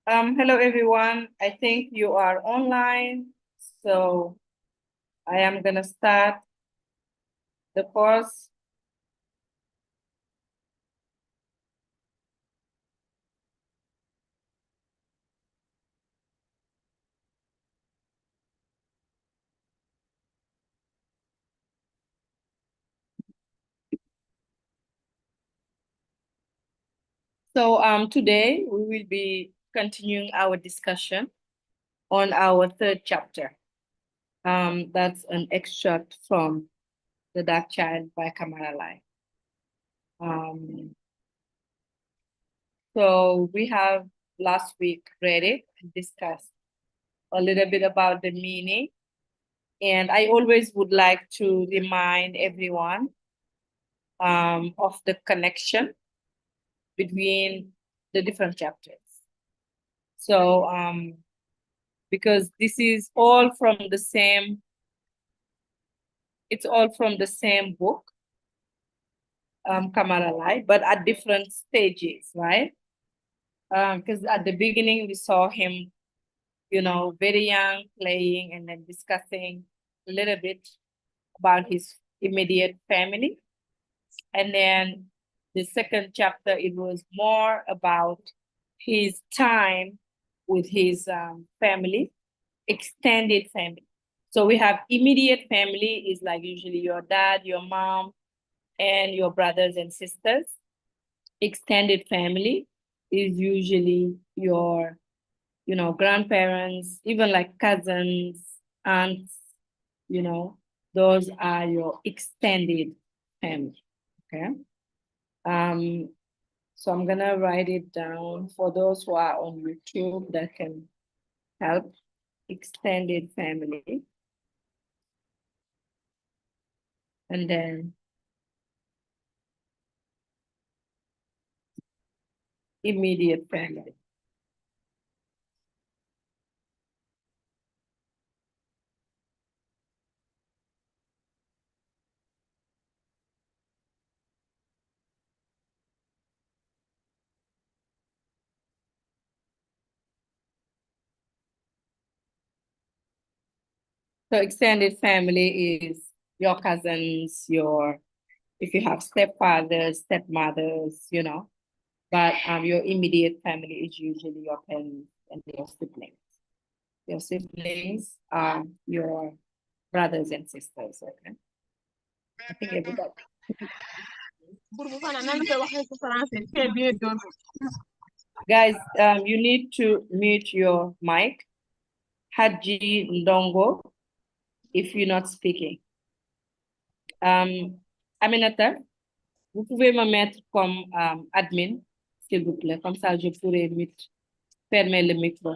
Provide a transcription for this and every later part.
Hello everyone. I think you are online, so I am gonna start the course. So today we will be continuing our discussion on our third chapter. That's an extract from The Dark Child by Kamala Lai. So we have last week read it and discussed a little bit about the meaning. And I always would like to remind everyone of the connection between the different chapters. So because this is all from the same, it's all from the same book, Kamala Lai, but at different stages, right? Because at the beginning we saw him, very young, playing and then discussing a little bit about his immediate family. And then the second chapter, it was more about his time with his family, extended family. So we have immediate family is like usually your dad, your mom, and your brothers and sisters. Extended family is usually your, grandparents, even like cousins, aunts, those are your extended family, okay? So I'm gonna write it down for those who are on YouTube that can help. Extended family. And then immediate family. So extended family is your cousins, if you have stepfathers, stepmothers, but your immediate family is usually your parents and your siblings. Your siblings are your brothers and sisters, okay? I think everybody. Guys, you need to mute your mic. Haji Ndongo, if you're not speaking. Aminata, vous pouvez me mettre comme admin, s'il vous plaît. Comme ça, je pourrai fermer le micro.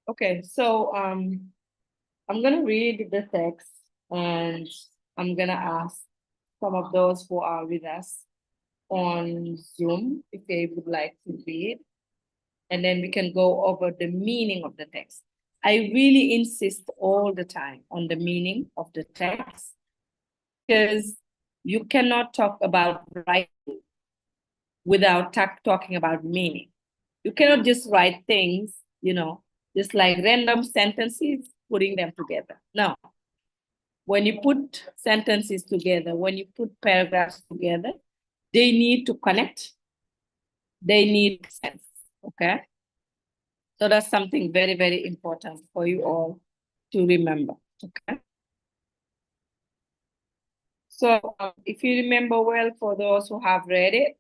Okay, so I'm going to read the text and I'm going to ask some of those who are with us on Zoom if they would like to read. And then we can go over the meaning of the text. I really insist all the time on the meaning of the text because you cannot talk about writing without talking about meaning. You cannot just write things, just like random sentences, putting them together. No. When you put sentences together, when you put paragraphs together, they need to connect. They need sense, okay? So that's something very, very important for you all to remember, okay? So if you remember well, for those who have read it,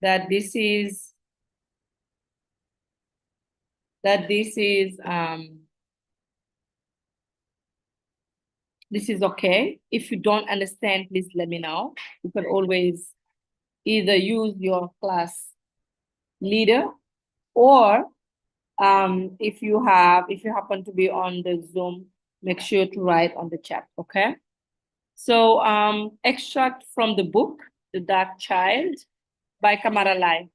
that this is okay. If you don't understand, please let me know. You can always either use your class leader or if you happen to be on the Zoom, make sure to write on the chat, okay? So extract from the book, The Dark Child by Kamala Lai.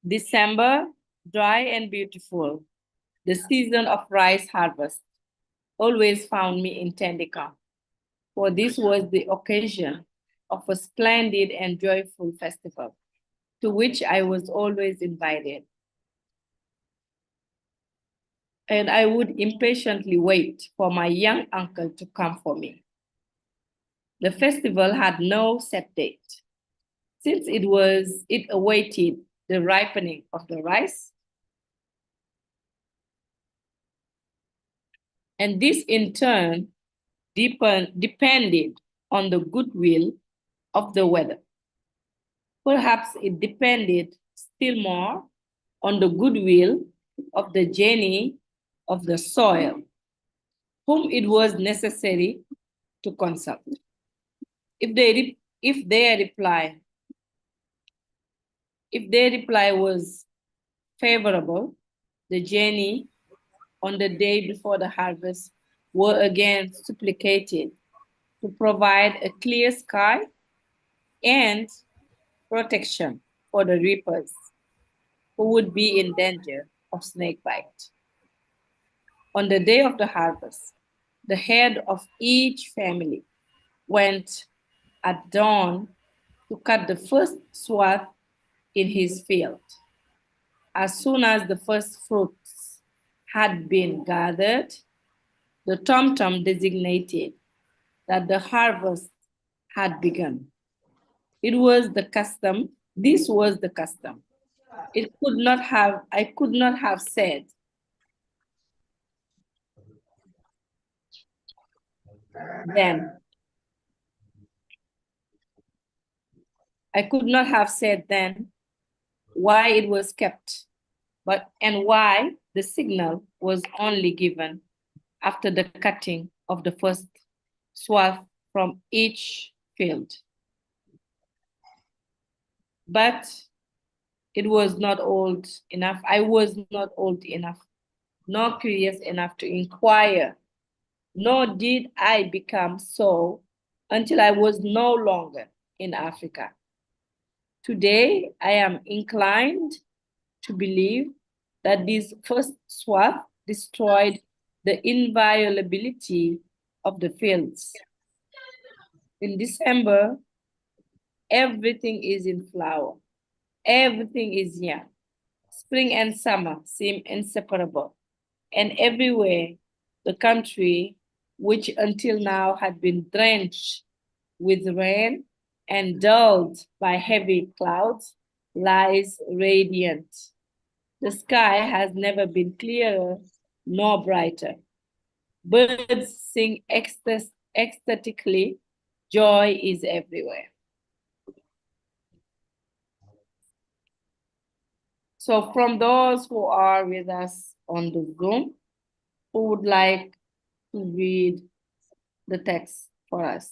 December dry and beautiful, the season of rice harvest always found me in Tendika, for this was the occasion of a splendid and joyful festival, to which I was always invited. And I would impatiently wait for my young uncle to come for me. The festival had no set date, since it awaited the ripening of the rice, and this in turn depended on the goodwill of the weather. Perhaps it depended still more on the goodwill of the genie of the soil, whom it was necessary to consult. If their reply was favorable, the genie on the day before the harvest were again supplicated to provide a clear sky and protection for the reapers who would be in danger of snake bite. On the day of the harvest, the head of each family went at dawn to cut the first swath in his field. As soon as the first fruits had been gathered, the tom-tom designated that the harvest had begun. This was the custom. I could not have said then. I could not have said then why it was kept, and why the signal was only given after the cutting of the first swath from each field. But it was not old enough. I was not old enough, nor curious enough to inquire, nor did I become so until I was no longer in Africa. Today, I am inclined to believe that this first swath destroyed the inviolability of the fields. In December, everything is in flower. Everything is young. Spring and summer seem inseparable. And everywhere, the country, which until now had been drenched with rain and dulled by heavy clouds, lies radiant. The sky has never been clearer nor brighter. Birds sing ecstatically. Joy is everywhere. So from those who are with us on the Zoom, who would like to read the text for us?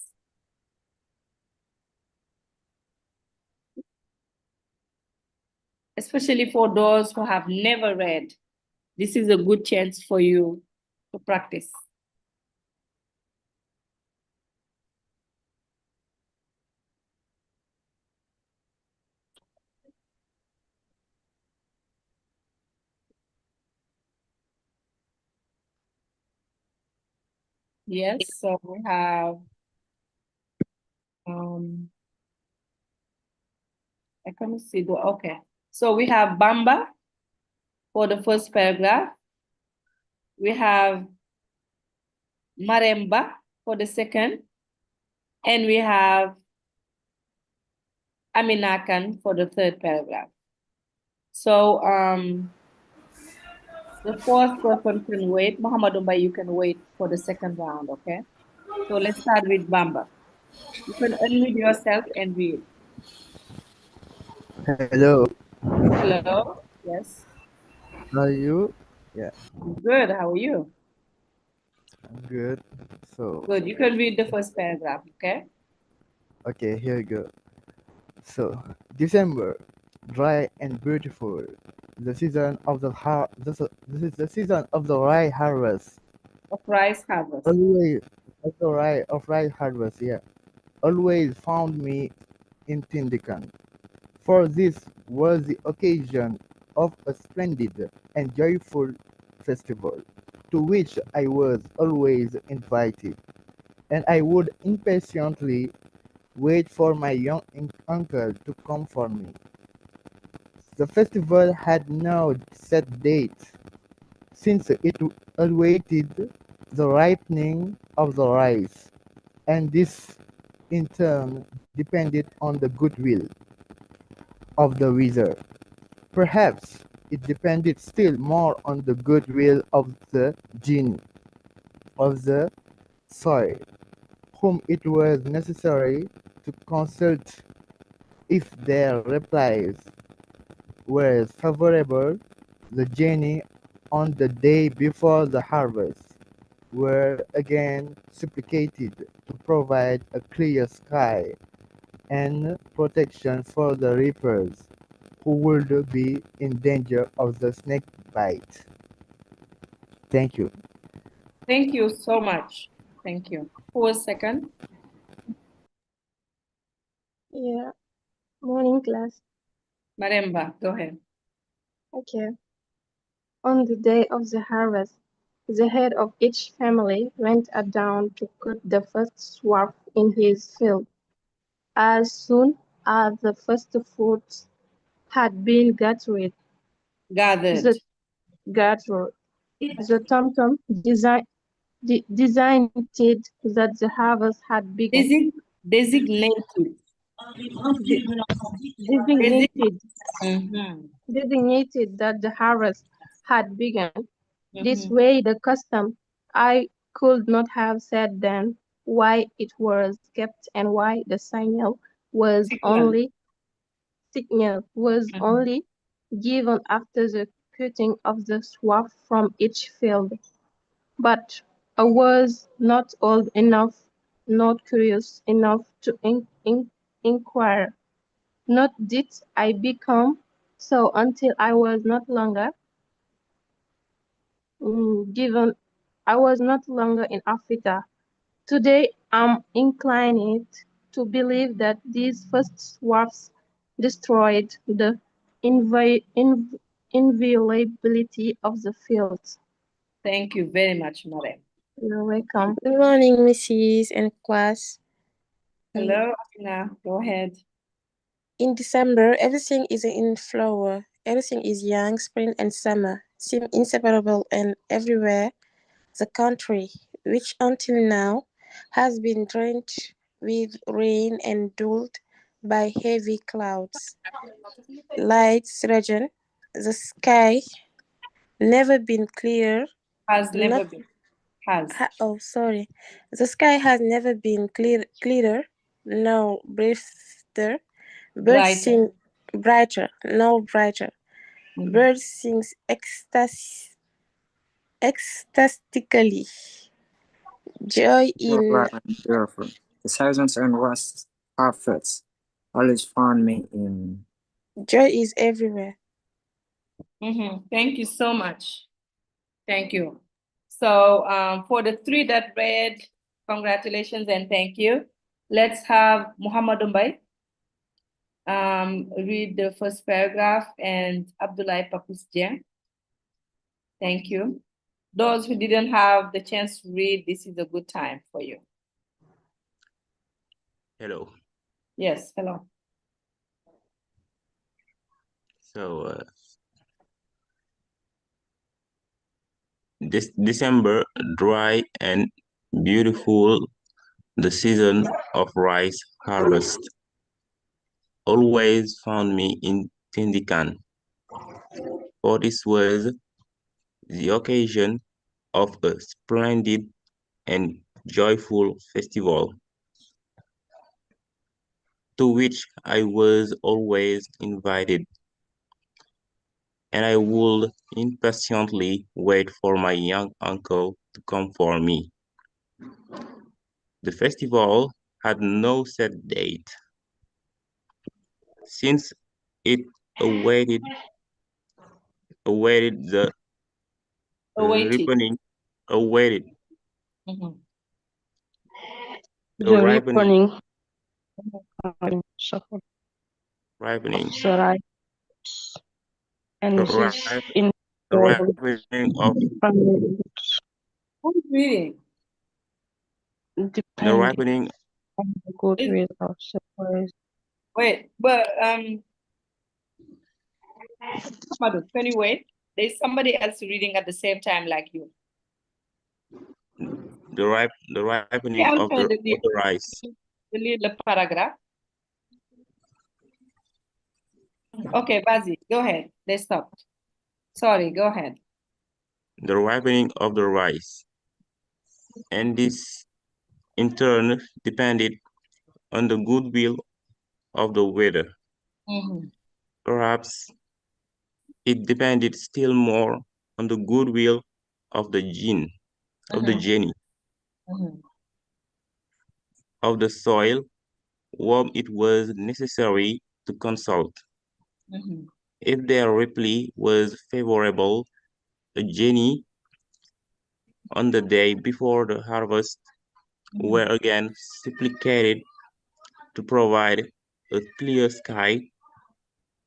Especially for those who have never read, this is a good chance for you to practice. Yes, so we have, I can't see okay. So we have Bamba for the first paragraph. We have Maremba for the second. And we have Aminakan for the third paragraph. So the fourth person can wait. Muhammad Umbai, you can wait for the second round, okay? So let's start with Bamba. You can unmute yourself and read. Hello, Hello? Yes. how are you? Yeah, Good. How are you? I'm good. So, Good. You can read the first paragraph, okay? okay, here we go. So, December, dry and beautiful. The season of this is the season of the rye harvest. Of rice harvest. Always of rye harvest. Yeah, always found me in Tindikan. For this was the occasion of a splendid and joyful festival, to which I was always invited, and I would impatiently wait for my young uncle to come for me. The festival had no set date, since it awaited the ripening of the rice, and this in turn depended on the goodwill of the wizard. Perhaps it depended still more on the goodwill of the genie of the soil, whom it was necessary to consult if their replies were favorable. The genie, on the day before the harvest, were again supplicated to provide a clear sky and protection for the reapers, who would be in danger of the snake bite. Thank you. Thank you so much. Thank you. Who was second? Yeah, morning class. Maremba, go ahead. Okay. On the day of the harvest, the head of each family went down to cut the first swath in his field. As soon as the first fruits had been Gathered. gathered, the tom-tom designated that the harvest had begun. Designated. De- Desig- designated Mhm, designated that the harvest had begun. This mhm. way the custom, I could not have said then why it was kept and why the Signal. signal was Mhm. only given after the cutting of the swath from each field. But I was not old enough, not curious enough to inquire. Not did I become so until I was not longer given I was not longer in Africa. Today I'm inclined to believe that these first swaths destroyed the inviolability of the fields. Thank you very much, Marem. You're welcome. Good morning, Mrs. and class. Hello, Amina, go ahead. In December, everything is in flower. Everything is young, spring and summer seem inseparable, and everywhere the country, which until now has been drenched with rain and dulled by heavy clouds, lights region, the sky never been clearer, Has not never been. Has. the sky has never been clearer, no brighter. Birds Bright. sing brighter, no brighter. Mhm. Birds sing ecstatically. Joy in Light and beautiful. The seasons and rest outfits always found me in. joy is everywhere. Thank you so much. Thank you. So for the three that read, congratulations and thank you. Let's have Muhammad Umbai read the first paragraph and Abdullah Papus Dieng. Thank you. Those who didn't have the chance to read, this is a good time for you. Hello. Yes, hello. So this December, dry and beautiful, the season of rice harvest, always found me in Tindikan, for this was the occasion of a splendid and joyful festival, to which I was always invited, and I would impatiently wait for my young uncle to come for me. The festival had no set date, since it awaited the Awaited. ripening awaited Mhm. the The ripening ripening ripening of the rice. and The she's ripe, in the the ripening of family Who's reading? the depend ripening on the good Is, will of surprise. wait, but Madu, can you wait? There's somebody else reading at the same time like you. the ripening Yeah, I'm of trying to the rice. delete the paragraph. Okay, Bazi, go ahead. They stopped. Sorry, go ahead. The ripening of the rice. And this in turn depended on the goodwill of the weather. Perhaps it depended still more on the goodwill of the genie, of the soil, whom it was necessary to consult. If their reply was favorable, the genie on the day before the harvest were again supplicated to provide a clear sky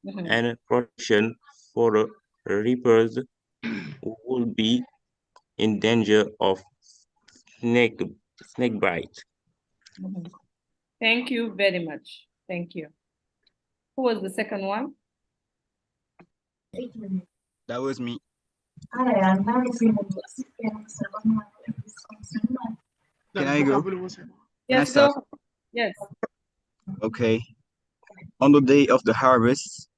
and protection for the reapers who would be in danger of snake bite. Thank you very much. Thank you. Who was the second one? That was me. Can I go? Can I Yes, start? go. Yes. Okay. On the day of the harvest,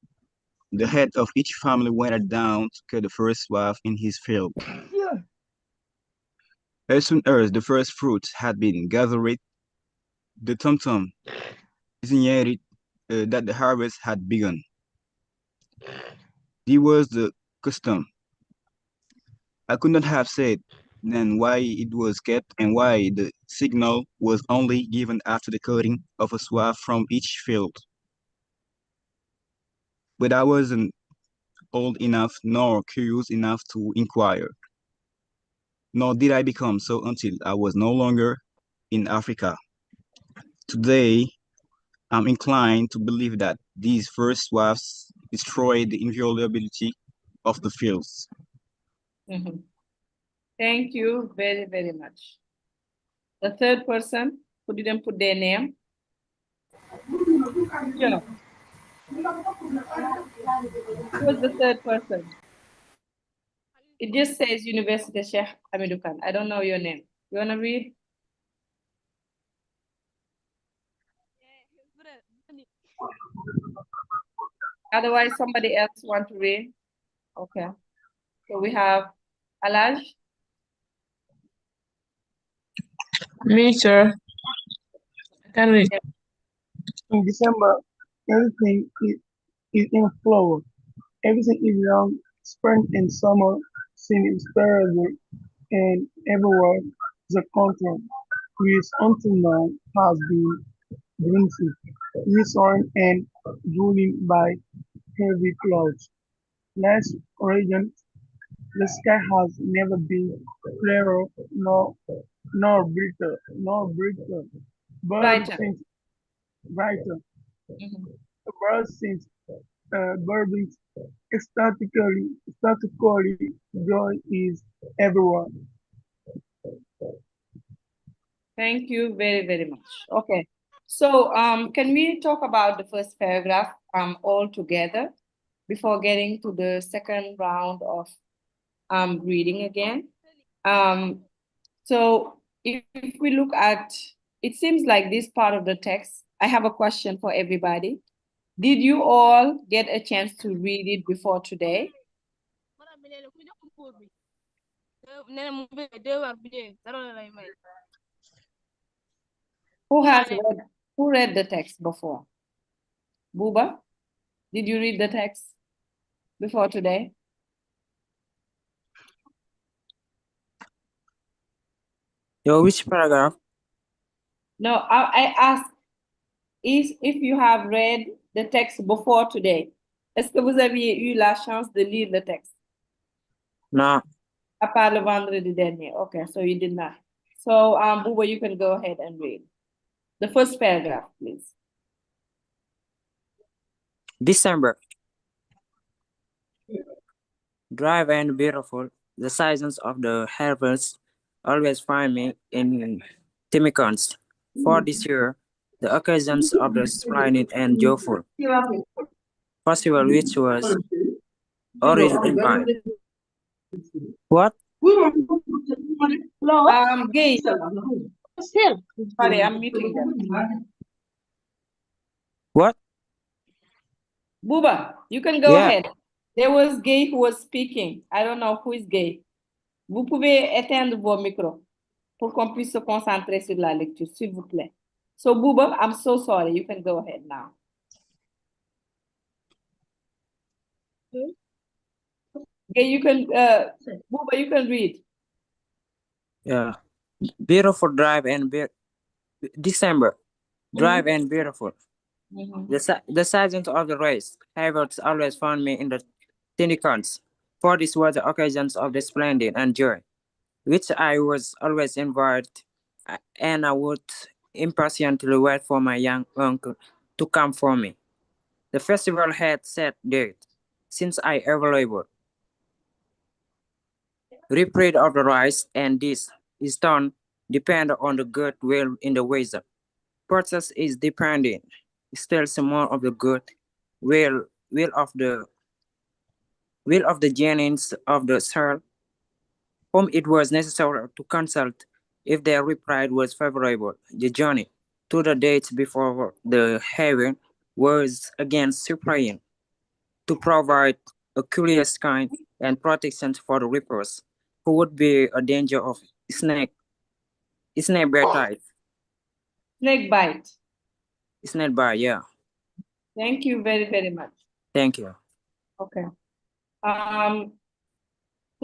the head of each family went down to cut the first swath in his field. As soon as the first fruits had been gathered, the tom-tom designated that the harvest had begun. This was the custom. I could not have said then why it was kept and why the signal was only given after the cutting of a swath from each field. But I wasn't old enough nor curious enough to inquire. Nor did I become so until I was no longer in Africa. Today, I'm inclined to believe that these first swaths destroyed the inviolability of the fields. Thank you very, very much. The third person who didn't put their name. Yeah. Who was the third person? It just says University Sheikh Hamidou Kane. I don't know your name. You wanna read? Otherwise, somebody else want to read? Okay. So we have Alaj. Me, sir. Can read. In December, everything is in flower. Everything is young. Spring and summer seem inseparable, and everywhere the country, which until now has been drenching, resoiled and ruined by heavy clouds. Last region, the sky has never been clearer nor brighter. Birds Brighter. sing brighter. Birds sing burbling ecstatically, joy is everywhere. Thank you very, very much. Okay. So can we talk about the first paragraph all together before getting to the second round of reading again? So if we look at, it seems like this part of the text, I have a question for everybody. Did you all get a chance to read it before today? Who read the text before? Buba, did you read the text before today? Yo, which paragraph? No, I asked if you have read the text before today. Est-ce que vous aviez eu la chance de lire le texte? No. À part le vendredi dernier. Okay, so you did not. So, Buba, you can go ahead and read. The first paragraph, please. December. dry and beautiful. The seasons of the harvest always find me in Timicons. For this year, the occasions of the splendid and joyful festival which was already in mind. What? Gay. Sorry, I'm muting them. What? Buba, you can go Yeah. ahead. There was Gay who was speaking. I don't know who is Gay. Vous pouvez éteindre vos micros pour qu'on puisse se concentrer sur la lecture, s'il vous plaît. So, Buba, I'm so sorry. You can go ahead now. Okay, you can, Buba, you can read. Yeah. Beautiful drive and December. Drive and beautiful. The seasons of the race, Havertz always found me in the Tinicons. For this were the occasions of the splendid and joy, which I was always invited, and I would impatiently wait for my young uncle to come for me. The festival had set date, since I available. Reprint of the rice and this is done depend on the good will in the weather. Process is depending still some more of the good will of the genes of the soil, whom it was necessary to consult if their reply was favorable. The journey to the dates before the heaven was again supreme to provide a curious kind and protection for the reapers, who would be a danger of snake bite. Snake bite. Snake bite, yeah. Thank you very, very much. Thank you. Okay. The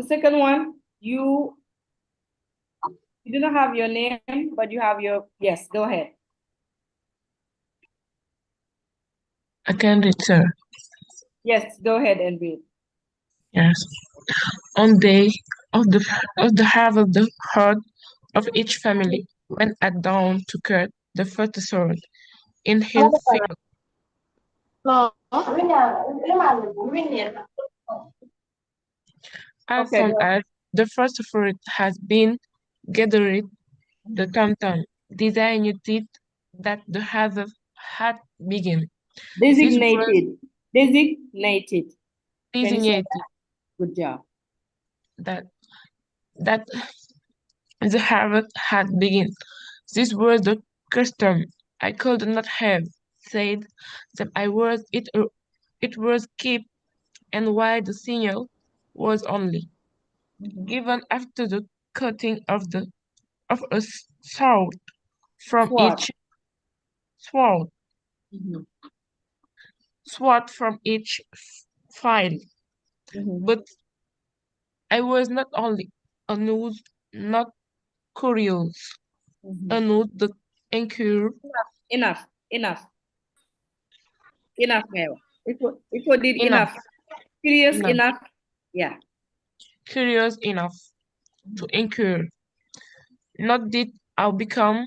second one, you do not have your name, but you have your, yes, go ahead. I can read, sir. Yes, go ahead and read. Yes. On day of the harvest, the herd of each family went at dawn to cut the first sword in hill field. As soon as the first fruit has been gathered, the canton designated that the harvest had begun. Designated. Good job. That the harvest had begun. This was the custom. I could not have said that it was kept, and why the signal was only given after the cutting of a sword from each file. But I was not only amused, not curious, amused the incur. Enough. Mel. If we did enough. Curious enough. Yeah. Curious enough to incur. Not did I become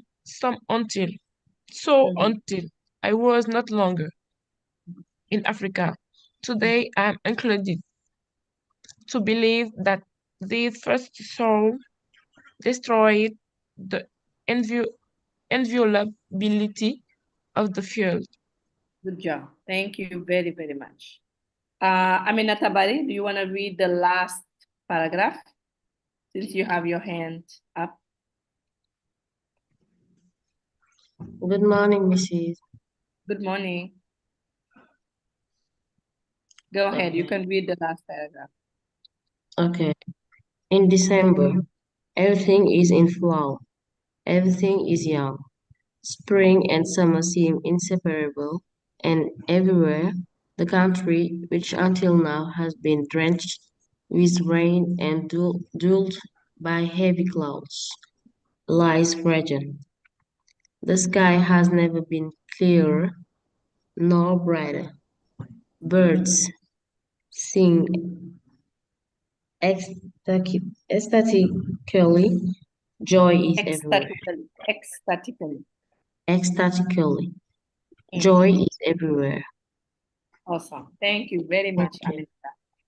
until I was not longer in Africa. Today I am included to believe that this first soul destroyed the inviolability of the field. Good job. Thank you very, very much. Amina Tabari, do you want to read the last paragraph since you have your hand up? Good morning, Mrs. Good morning. Go ahead. You can read the last paragraph. Okay. In December, everything is in flower. Everything is young. Spring and summer seem inseparable, and everywhere, the country, which until now has been drenched with rain and dulled by heavy clouds, lies fragile. The sky has never been clearer nor brighter. Birds sing ecstatically. Joy is everywhere. Ecstatically. Joy is everywhere. Awesome. Thank you very much, Anita.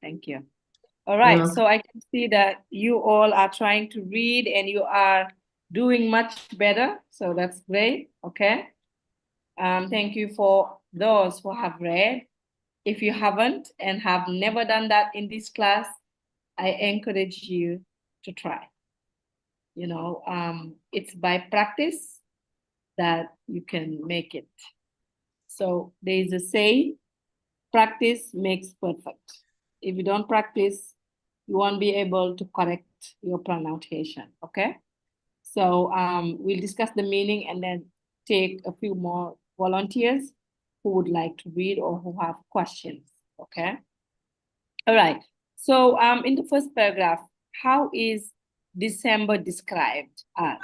Thank you. All right, No. so I can see that you all are trying to read and you are doing much better. So that's great, okay? Thank you for those who have read. If you haven't and have never done that in this class, I encourage you to try. You know, it's by practice that you can make it. So there is a saying, practice makes perfect. If you don't practice, you won't be able to correct your pronunciation, okay? So we'll discuss the meaning and then take a few more volunteers who would like to read or who have questions, okay? All right, so in the first paragraph, how is December described as?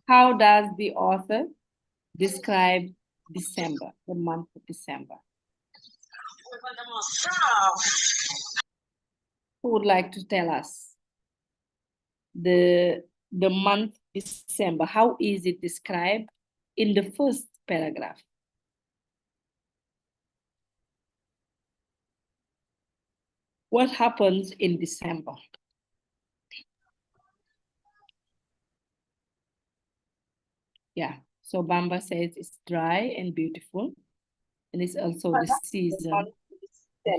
How does the author describe December, the month of December? Who would like to tell us the month December? How is it described in the first paragraph? What happens in December? Yeah, so Bamba says it's dry and beautiful, and it's also the season of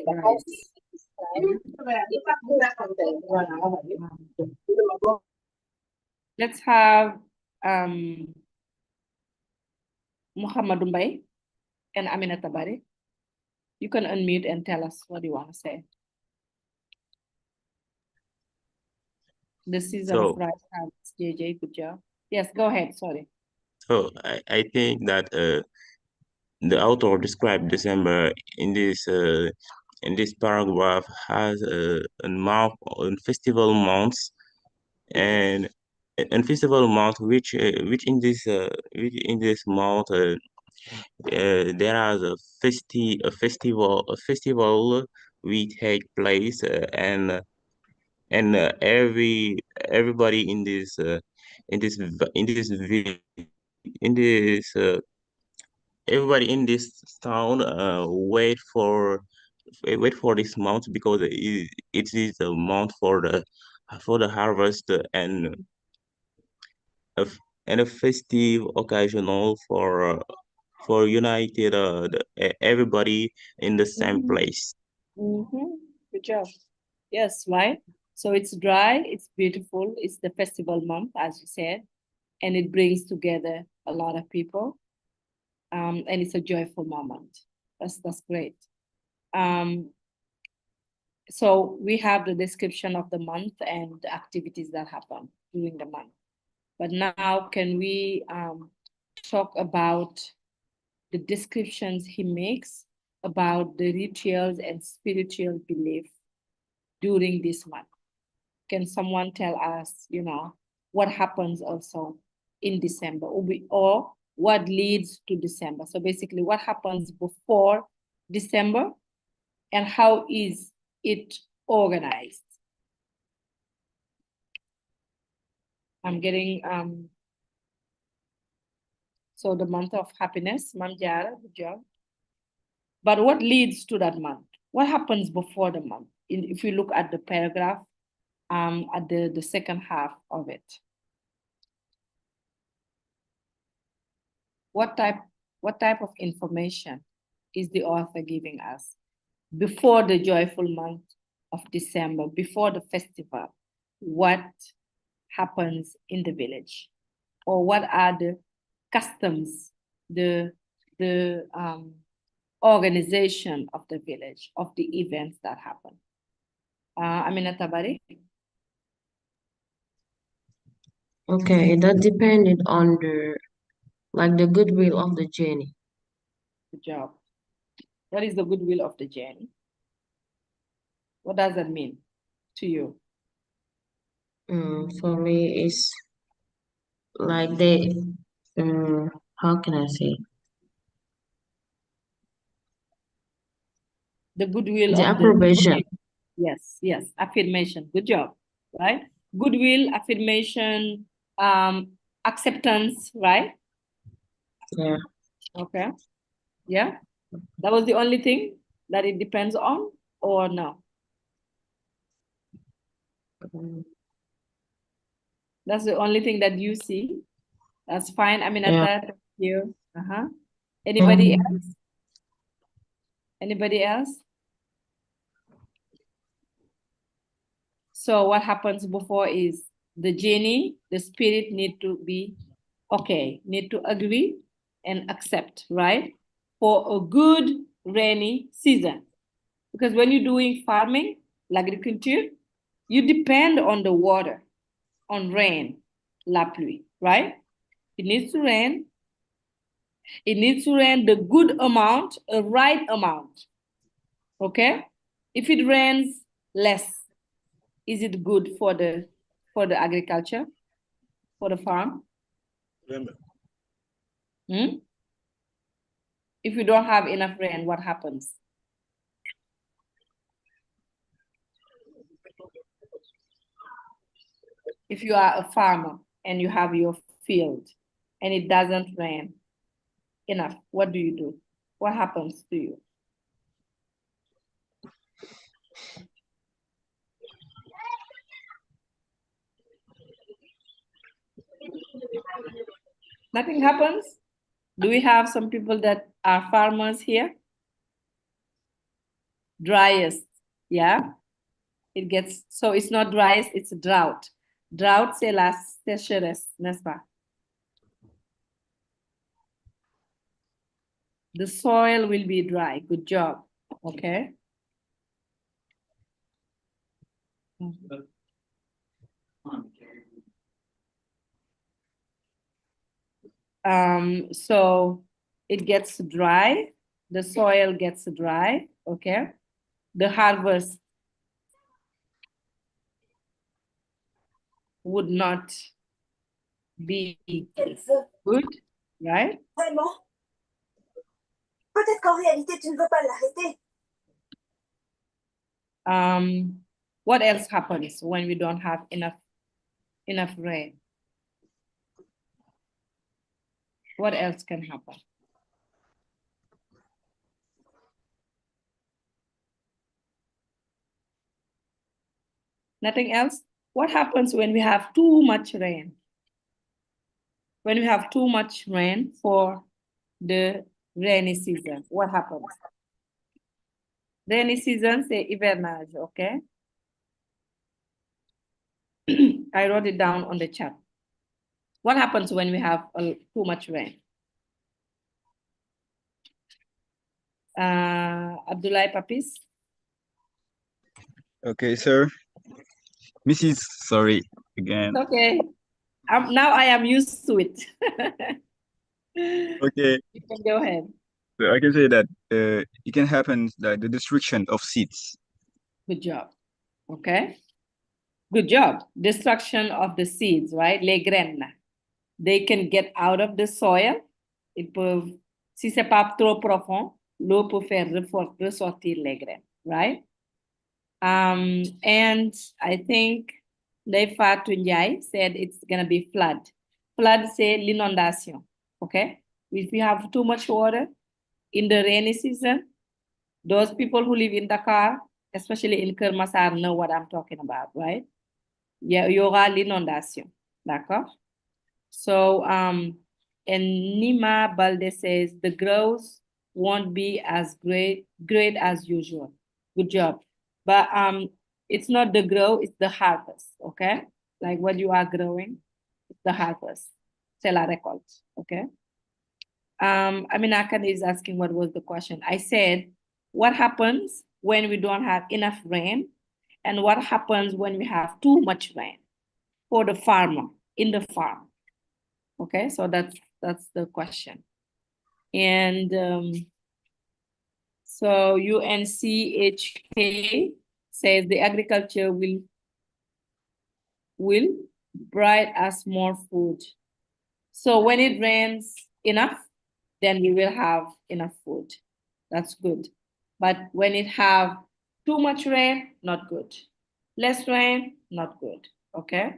rice. Let's have Muhammadu Mbaye and Aminata Bari. You can unmute and tell us what you want to say. The season of rice harvest, JJ, good job. Yes, go ahead, sorry. So I think that the author described December in this paragraph as a month, a festival month, and a festival month which in this month there are a festival we take place and everybody in this everybody in this town wait for this month because it is a month for the harvest a, a festive occasional for united everybody in the same place. Good job. Yes, right. So it's dry, it's beautiful, it's the festival month, as you said, and it brings together a lot of people. And it's a joyful moment. That's great. So we have the description of the month and the activities that happen during the month. But now can we talk about the descriptions he makes about the rituals and spiritual belief during this month? Can someone tell us, you know, what happens also in December or what leads to December? So basically what happens before December and how is it organized? I'm getting, so the month of happiness, Manjara, good job. But what leads to that month? What happens before the month? If you look at the paragraph, at the second half of it. What type of information is the author giving us before the joyful month of December, before the festival? What happens in the village? Or what are the customs, the organization of the village, of the events that happen? Aminata Bari? Okay, that depended on the goodwill of the journey. Good job. What is the goodwill of the journey? What does that mean to you? For me, it's like how can I say? The goodwill The of approbation. Yes, affirmation. Good job, right? Goodwill, affirmation, acceptance, right? Yeah. Okay. Yeah. That was the only thing that it depends on, or no? That's the only thing that you see. That's fine. I mean, at Yeah. that, you. Anybody Mhm. else? Anybody else? So what happens before is the genie, the spirit need to be okay, need to agree and accept, right? For a good rainy season. Because when you're doing farming, l'agriculture, you depend on the water, on rain, la pluie, right? It needs to rain. It needs to rain the good amount, a right amount. Okay? If it rains less, is it good for the agriculture, for the farm? Hmm? If you don't have enough rain, what happens? If you are a farmer and you have your field and it doesn't rain enough, what do you do? What happens to you? Nothing happens? Do we have some people that are farmers here? Driest, yeah? It gets, so it's not driest, it's a drought. Drought, c'est la sécheresse, n'est-ce pas? The soil will be dry. Good job. Okay. So it gets dry. The soil gets dry. Okay. The harvest would not be good, right? Vraiment? Peut-être qu'en réalité, tu ne veux pas l'arrêter. What else happens when we don't have enough rain? What else can happen? Nothing else? What happens when we have too much rain? When we have too much rain for the rainy season, what happens? Rainy season, c'est hivernage, okay? I wrote it down on the chat. What happens when we have too much rain? Abdoulaye Papis? Okay, sir. Mrs. Sorry again. It's okay. Now I am used to it. Okay. You can go ahead. So I can say that it can happen that the destruction of seeds. Good job. Okay. Good job. Destruction of the seeds, right? Les graines. They can get out of the soil. Ils peuvent, si c'est pas trop profond, l'eau peut faire ressortir les graines, right? And I think Leifa Tunjai said it's gonna be flood. Flood, c'est l'inondation, okay? If you have too much water in the rainy season, those people who live in Dakar, especially in Kermassar, know what I'm talking about, right? Yeah, il y aura l'inondation, d'accord? So, and Nima Balde says the growth won't be as great as usual. Good job. But it's not the growth, it's the harvest, okay? Like what you are growing, it's the harvest. C'est la récolte, okay? Aminakan is asking what was the question. I said, what happens when we don't have enough rain? And what happens when we have too much rain for the farmer, in the farm? Okay, so that's the question. And so UNCHK says the agriculture will provide us more food. So when it rains enough, then we will have enough food. That's good. But when it have too much rain, not good. Less rain, not good. Okay.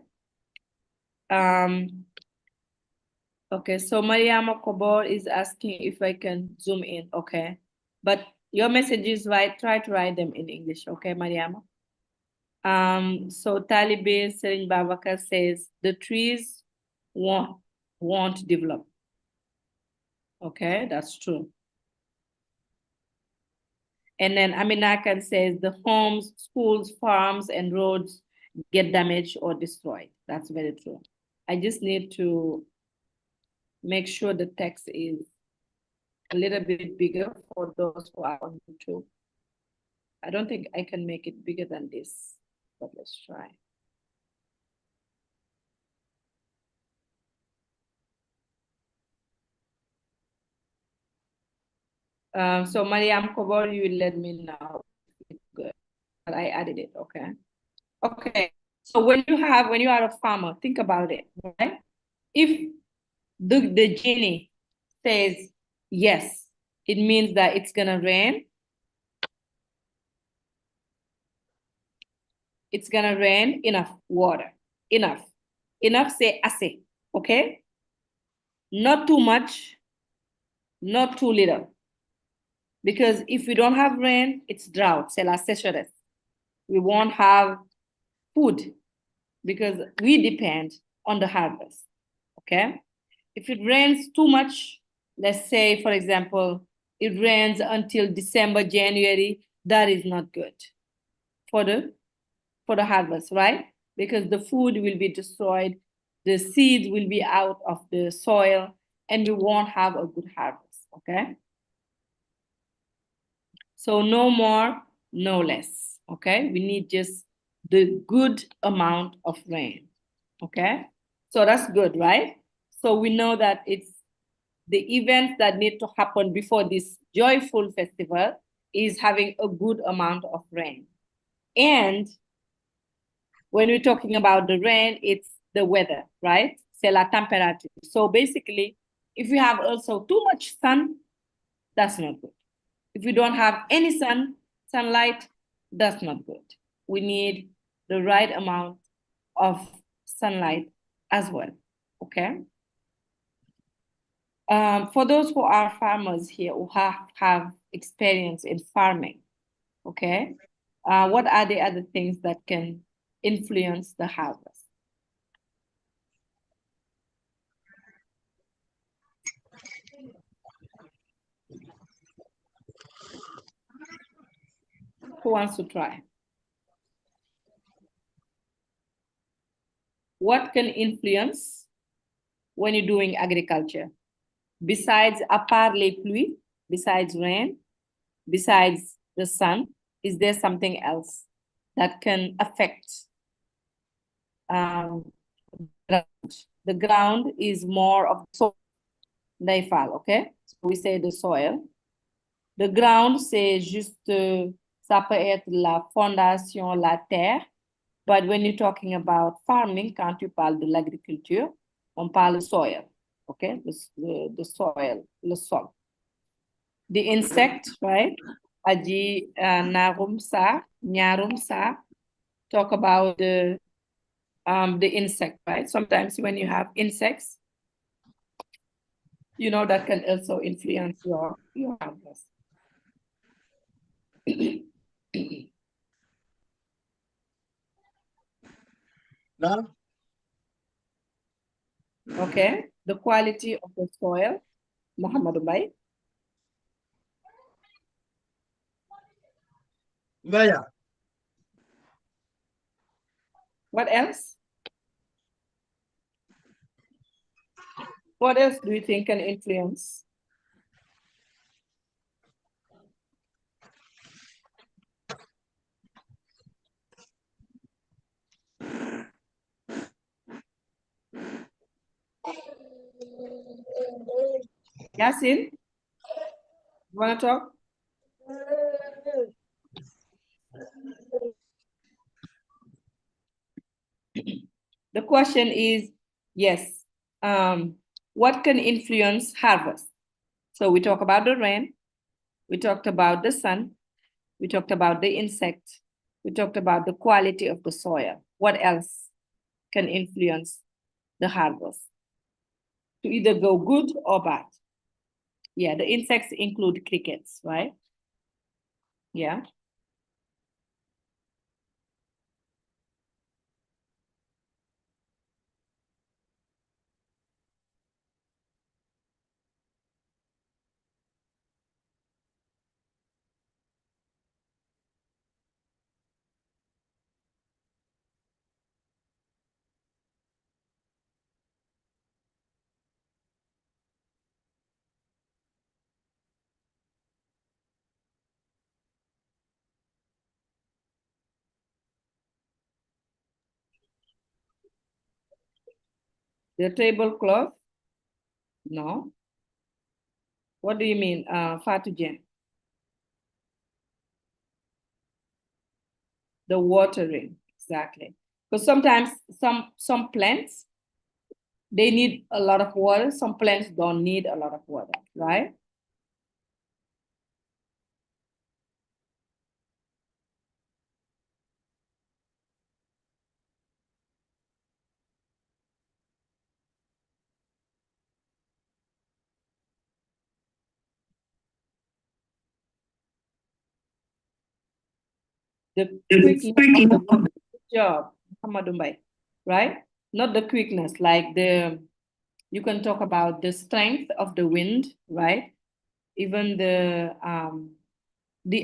Okay, so Mariama Kobor is asking if I can zoom in, okay? But your messages, try to write them in English, okay, Mariama? So Talibe Serigne Babakar says the trees won't develop. Okay, that's true. And then Aminakan says the homes, schools, farms, and roads get damaged or destroyed. That's very true. I just need to make sure the text is a little bit bigger for those who are on YouTube. I don't think I can make it bigger than this, but let's try. So Mariam Kobol, you will let me know. It's good. But I added it, okay. Okay, so when you are a farmer, think about it, right? If the genie says yes, it means that it's gonna rain. It's gonna rain enough water, enough say assez, okay? Not too much, not too little. Because if we don't have rain, it's drought, c'est la sécheresse. We won't have food because we depend on the harvest, okay? If it rains too much, let's say, for example, it rains until December, January, that is not good for the harvest, right? Because the food will be destroyed, the seeds will be out of the soil, and we won't have a good harvest, okay? So no more, no less, okay? We need just the good amount of rain, okay? So that's good, right? So we know that it's the events that need to happen before this joyful festival is having a good amount of rain. And when we're talking about the rain, it's the weather, right? C'est la température. So basically, if we have also too much sun, that's not good. If we don't have any sunlight, that's not good. We need the right amount of sunlight as well, okay? For those who are farmers here who have experience in farming, okay? What are the other things that can influence the harvest? Who wants to try? What can influence when you're doing agriculture? Besides, à part les pluies, besides rain, besides the sun, is there something else that can affect the ground is more of soil, okay? So we say the soil. The ground, c'est juste, ça peut être la fondation, la terre. But when you're talking about farming, quand tu parles de l'agriculture, on parle soil, okay? The soil, le sol. The insect, right? Aji narum sa, nyarum sa, talk about the insect, right? Sometimes when you have insects, you know, that can also influence your harvest. No? Okay, the quality of the soil, Muhammad Ubay. Vaya. What else? What else do you think can influence? Yasin, you want to talk? The question is, yes, what can influence harvest? So we talk about the rain, we talked about the sun, we talked about the insect, we talked about the quality of the soil. What else can influence the harvest? To either go good or bad. Yeah, the insects include crickets, right? Yeah. The tablecloth? No. What do you mean, Fatou Dieng? The watering, exactly. Because sometimes some plants, they need a lot of water. Some plants don't need a lot of water, right? The quickness of the work. Good job, Hamadumbai, right? Not the quickness, like you can talk about the strength of the wind, right? Even the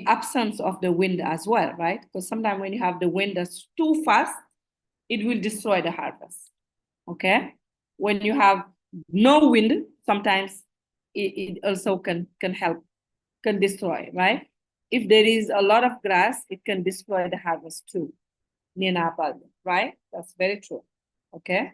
absence of the wind as well, right? Because sometimes when you have the wind that's too fast, it will destroy the harvest, okay? When you have no wind, sometimes it also can help, can destroy, right? If there is a lot of grass, it can destroy the harvest too. Right? That's very true. Okay.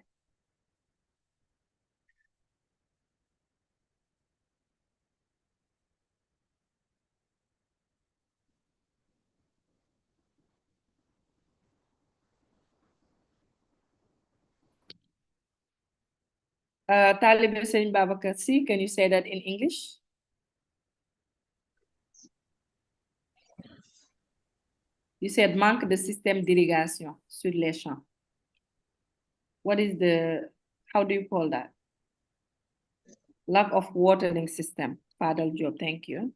Talib Hussein Babakar Si, can you say that in English? You said manque de système d'irrigation sur les champs. What is how do you call that? Lack of watering system. Fadal Job, thank you.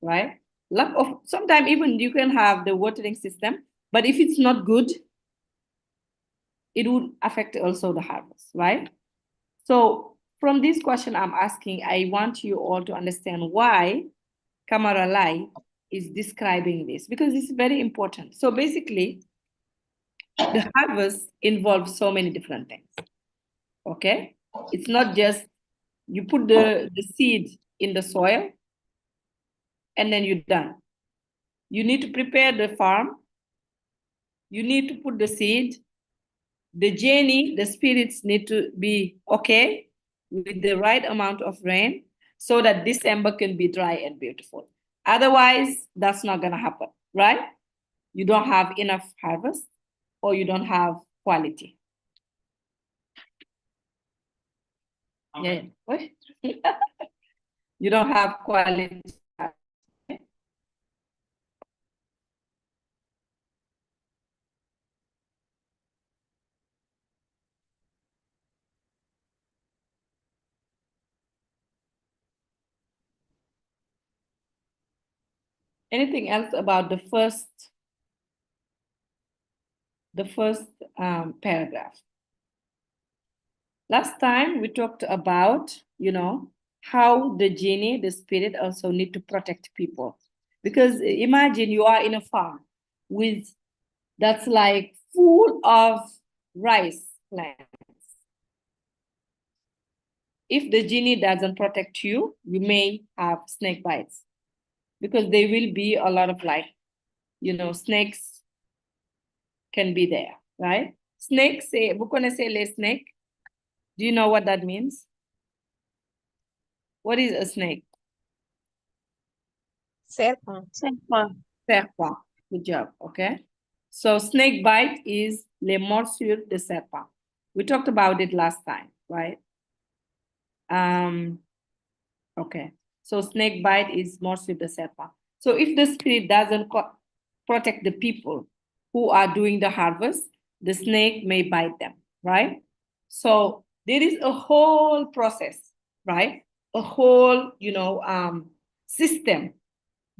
Right? Lack of, sometimes even you can have the watering system, but if it's not good, it would affect also the harvest, right? So from this question I'm asking, I want you all to understand why Kamara Lai is describing this, because it's very important. So basically, the harvest involves so many different things, okay? It's not just you put the seed in the soil and then you're done. You need to prepare the farm. You need to put the seed. The journey, the spirits need to be okay with the right amount of rain so that December can be dry and beautiful. Otherwise, that's not gonna happen, right? You don't have enough harvest or you don't have quality. Yeah. You don't have quality. Anything else about the first paragraph? Last time we talked about, how the genie, the spirit, also need to protect people. Because imagine you are in a farm that's like full of rice plants. If the genie doesn't protect you, you may have snake bites. Because there will be a lot of snakes can be there, right? Snakes, vous connaissez les snakes? Do you know what that means? What is a snake? Serpent. Serpent. Serpent. Good job. Okay. So snake bite is les morsures de serpent. We talked about it last time, right? Okay. So snake bite is morsure de serpent. So if the spirit doesn't protect the people who are doing the harvest, the snake may bite them, right? So there is a whole process, right? A whole, system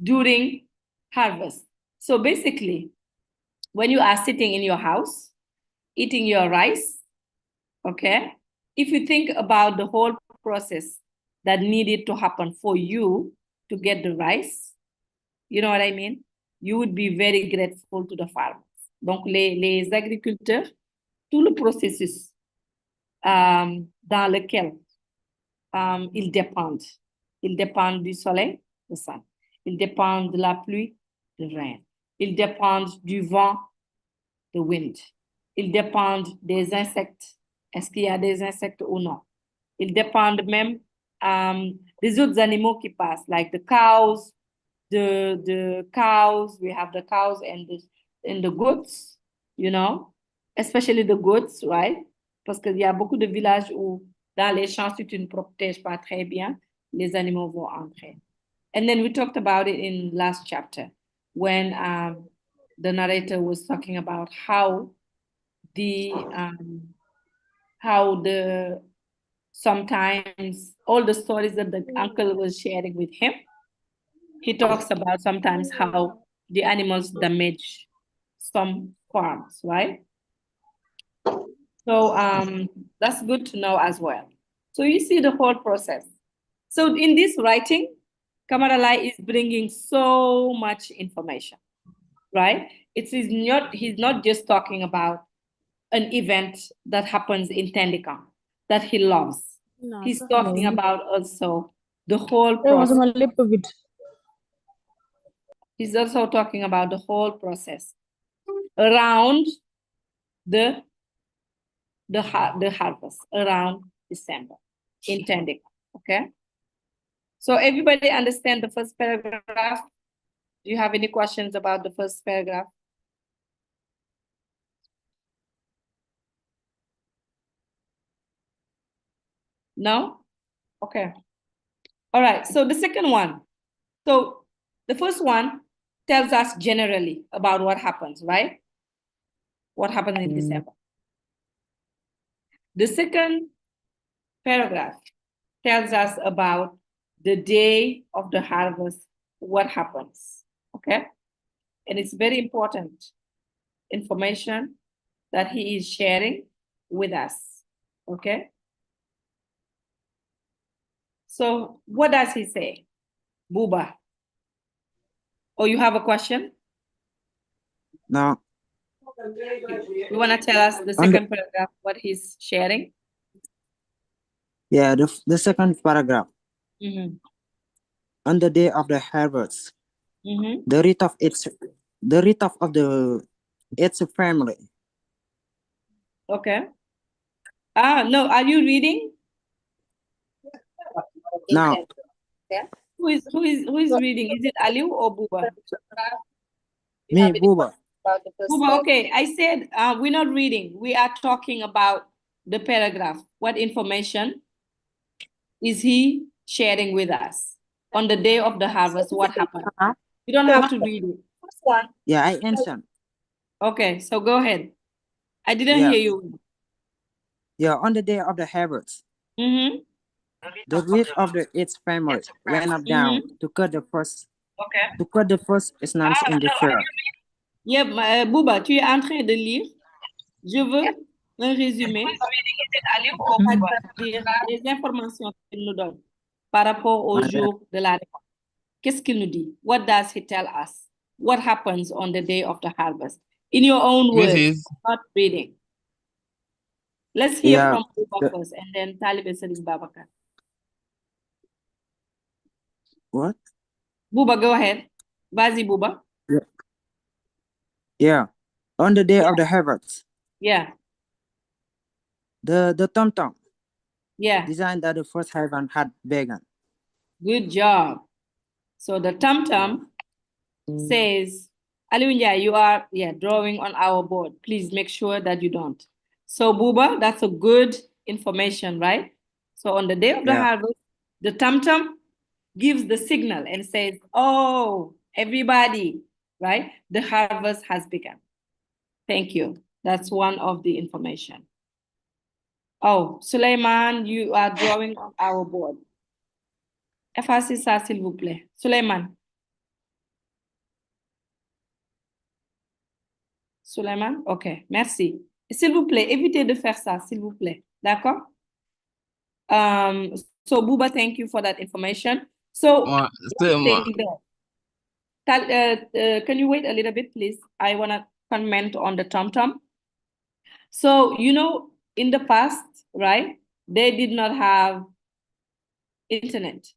during harvest. So basically, when you are sitting in your house, eating your rice, okay, if you think about the whole process that needed to happen for you to get the rice, you know what I mean? You would be very grateful to the farmers. Donc, les agriculteurs, tout le processus dans lequel ils dépendent. Ils dépendent du soleil, le sun. Ils dépendent de la pluie, the rain. Ils dépendent du vent, the wind. Ils dépendent des insectes Est-ce qu'il y a des insectes ou non? Ils dépendent même des autres animaux qui passent, like the cows, the cows, we have the cows and the goats, you know, especially the goats, right? Parce qu'il y a beaucoup de villages où dans les champs, si tu ne protèges pas très bien, les animaux vont entrer. And then we talked about it in last chapter when the narrator was talking about how sometimes all the stories that the uncle was sharing with him, he talks about sometimes how the animals damage some farms, right? So that's good to know as well. So you see the whole process. So in this writing, Kamaralai is bringing so much information, right? He's not just talking about an event that happens in Tendika that he loves. He's talking about also the whole process. He's also talking about the whole process around the harvest, around December in Tendika, okay? So everybody understand the first paragraph? Do you have any questions about the first paragraph? No? Okay. All right, so the second one. So the first one tells us generally about what happens, right? What happened in December. The second paragraph tells us about the day of the harvest, what happens, okay? And it's very important information that he is sharing with us, okay? So what does he say? Buba. Oh, you have a question? No. You want to tell us the second paragraph, what he's sharing? Yeah, the second paragraph. Mm-hmm. On the day of the harvest, the rite of its family. Okay. No, are you reading? No. Who is reading? Is it Aliu or Buba? Me, Buba. Buba, okay. I said we're not reading. We are talking about the paragraph. What information is he sharing with us? On the day of the harvest, what happened? You don't have to read it. Yeah, I answered. Okay, so go ahead. I didn't hear you. Yeah, on the day of the harvest, the rite of its family went up down to cut the first. To cut the first essence in the fair. Yep, Buba, tu es en train de lire. Je veux un résumé, c'est-à-dire les informations qu'il nous donne par rapport au jour de la récolte. Qu'est-ce qu'il nous dit? What does he tell us? What happens on the day of the harvest? In your own words, not reading. Let's hear from Buba first, and then Talib Salim Babakar. What? Buba, go ahead. Vas-y, Buba. Yeah. On the day of the harvest. Yeah. The tom-tom. Yeah. Designed that the first harvest had begun. Good job. So the tom-tom says, Aliwinja, you are drawing on our board. Please make sure that you don't. So Buba, that's a good information, right? So on the day of the harvest, the tom-tom gives the signal and says, oh, everybody, right? The harvest has begun. Thank you. That's one of the information. Oh, Suleiman, you are drawing on our board. Effacez ça, s'il vous plaît. Suleiman. Suleiman? OK, merci. S'il vous plaît, évitez de faire ça, s'il vous plaît. D'accord? So, Buba, thank you for that information. So, can you wait a little bit, please? I want to comment on the tom-tom. So, you know, in the past, right, they did not have internet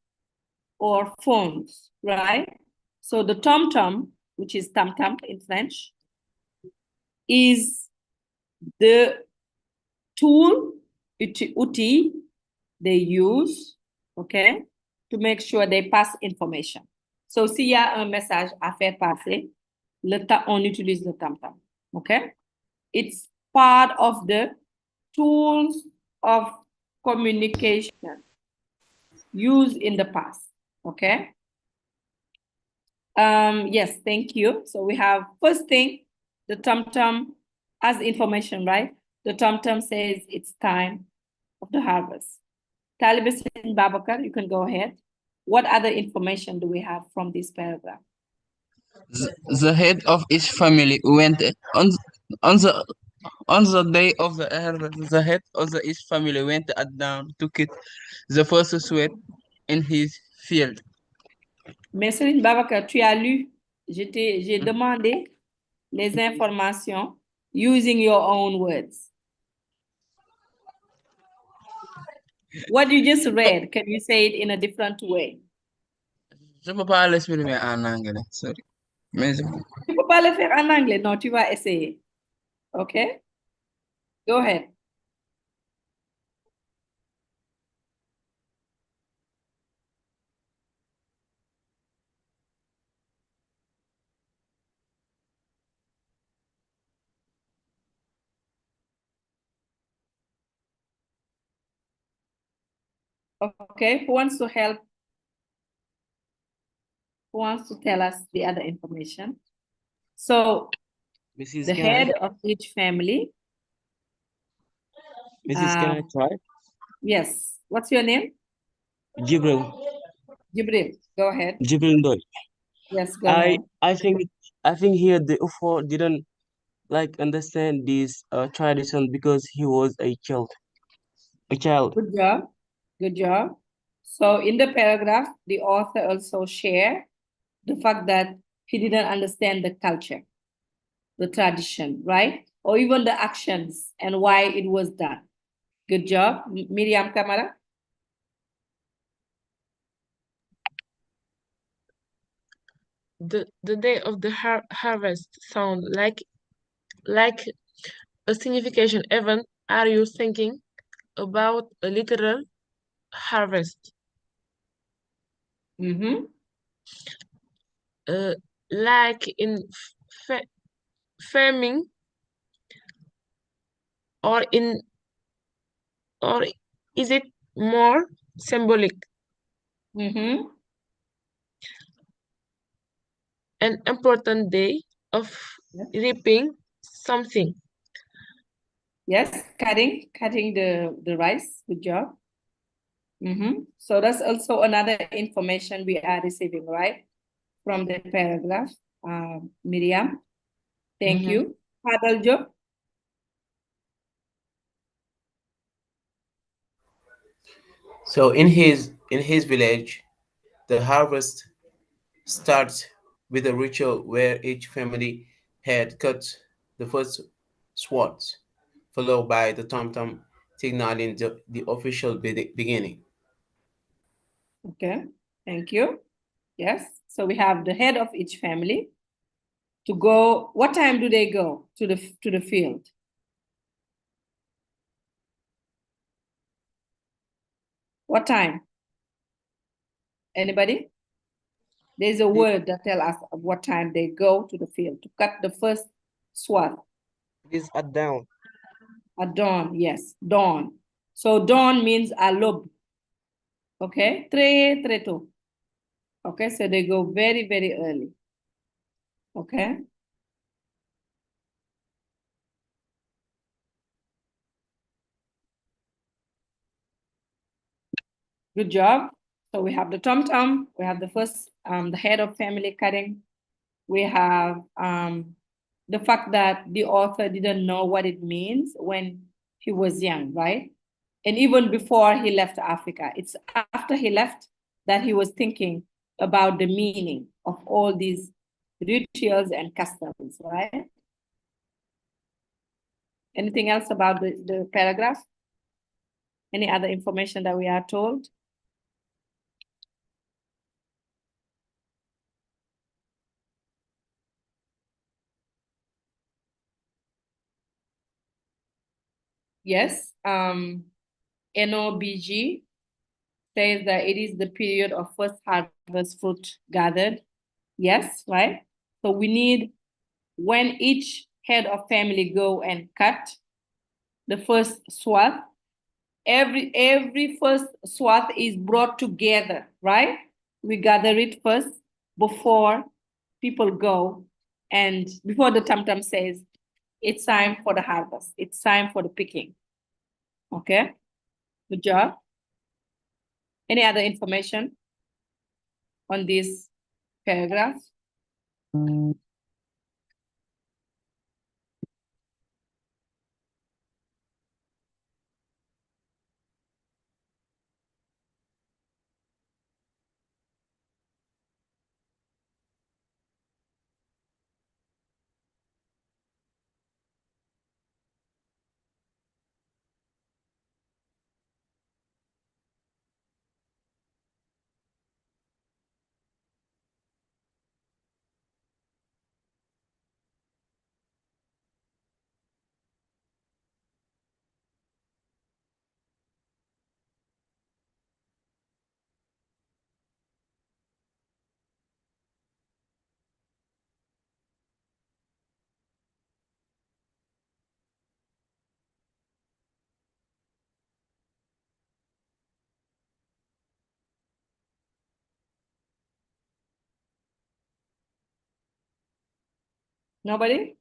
or phones, right? So the tom-tom, which is tam-tam in French, is the tool outils they use, okay, to make sure they pass information. So, s'il y a un message à faire passer, on utilise le tam-tam, okay? It's part of the tools of communication used in the past, okay? Yes, thank you. So we have first thing, the tom-tom has information, right? The tom-tom says it's time of the harvest. Talibis and Babakar, you can go ahead. What other information do we have from this paragraph? The head of each family went on the on the day of the harvest. The head of each family went down to cut the first sweat in his field. Mesrine Babakar, tu as lu. J'ai demandé les informations using your own words. What you just read, can you say it in a different way? Je peux pas l'exprimer en anglais, sorry. Mais Tu peux pas le faire en anglais, non, tu vas essayer. Okay? Go ahead. Okay, who wants to help? Who wants to tell us the other information? So, Mrs. the Can I? head of each family. Mrs. Can I try? Yes. What's your name? Jibril. Jibril, go ahead. Jibril Ndoy. Yes, go ahead. I think here the UFO didn't like understand this tradition because he was a child. Good job. Good job. So in the paragraph, the author also shared the fact that he didn't understand the culture, the tradition, right? Or even the actions and why it was done. Good job. Miriam Kamara? The day of the harvest sound like a signification event. Are you thinking about a literal harvest? Like in farming, or is it more symbolic? An important day of reaping something. Yes, cutting the rice. Good job. So that's also another information we are receiving, right? From the paragraph, Miriam. Thank you. Adaljo? So in his village, the harvest starts with a ritual where each family had cut the first swaths, followed by the tom-tom signaling the official beginning. Okay, thank you. Yes, so we have the head of each family to go. What time do they go to the field? What time? Anybody? There's a word that tells us what time they go to the field to cut the first swath. It is at dawn. At dawn, yes, dawn. So dawn means alub. Okay, très tôt. Okay, so they go very, very early. Okay. Good job. So we have the tom-tom, we have the first, the head of family cutting. We have the fact that the author didn't know what it means when he was young, right? And even before he left Africa, it's after he left that he was thinking about the meaning of all these rituals and customs, right? Anything else about the paragraph? Any other information that we are told? Yes. NOBG says that it is the period of first harvest fruit gathered. Yes, right? So we need, when each head of family go and cut the first swath, every first swath is brought together, right? We gather it first before people go, and before the tam-tam says, it's time for the harvest. It's time for the picking. Okay, good job. Any other information on this paragraph? Nobody?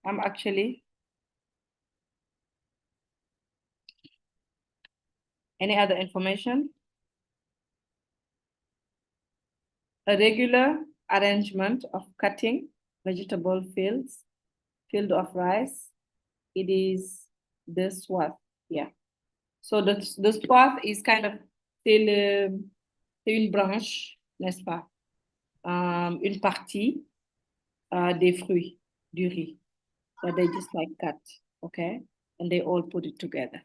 I'm actually. Any other information? A regular arrangement of cutting vegetable fields, field of rice. It is the swath, yeah. So the swath is kind of c'est une branche, n'est-ce pas? Une partie des fruits, du riz, that they just like cut, okay? And they all put it together.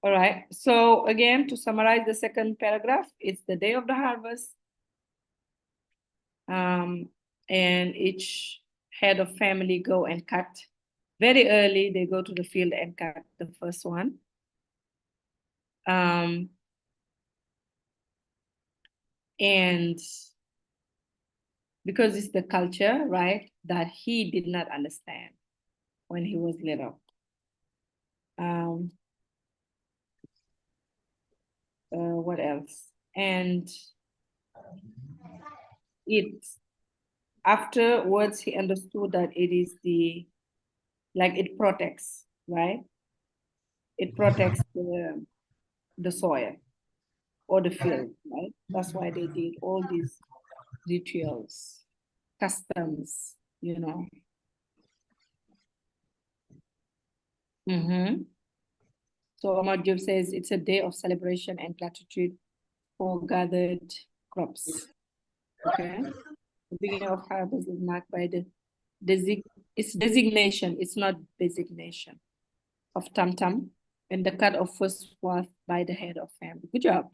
All right, so again, to summarize the second paragraph, it's the day of the harvest. And each head of family go and cut. Very early, they go to the field and cut the first one. And because it's the culture, right, that he did not understand when he was little. What else? And afterwards, he understood that it is it protects, right? It protects the soil or the field, right? That's why they did all these rituals, customs, you know. So Omar Job says it's a day of celebration and gratitude for gathered crops. Okay. The beginning of harvest is marked by it's designation, it's not designation of tam-tam, and the cut of first swath by the head of family. Good job.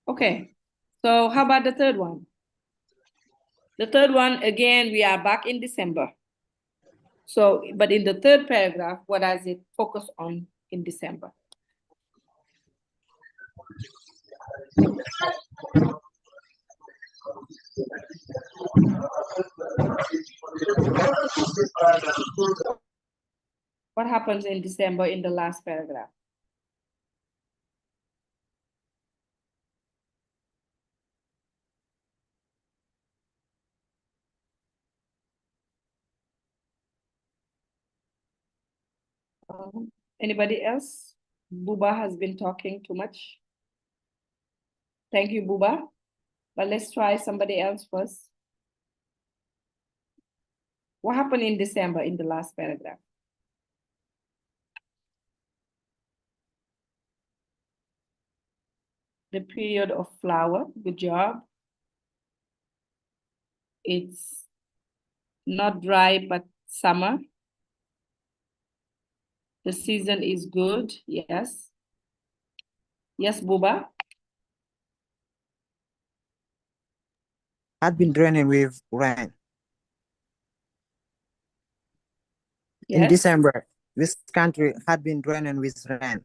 Okay. So how about the third one? The third one, again, we are back in December. So, but in the third paragraph, what does it focus on in December? What happens in December in the last paragraph? Anybody else? Buba has been talking too much. Thank you, Buba. But let's try somebody else first. What happened in December in the last paragraph? The period of flower, good job. It's not dry, but summer. The season is good, yes. Yes, Buba? had been draining with rain. In Yes. December, this country had been draining with rain.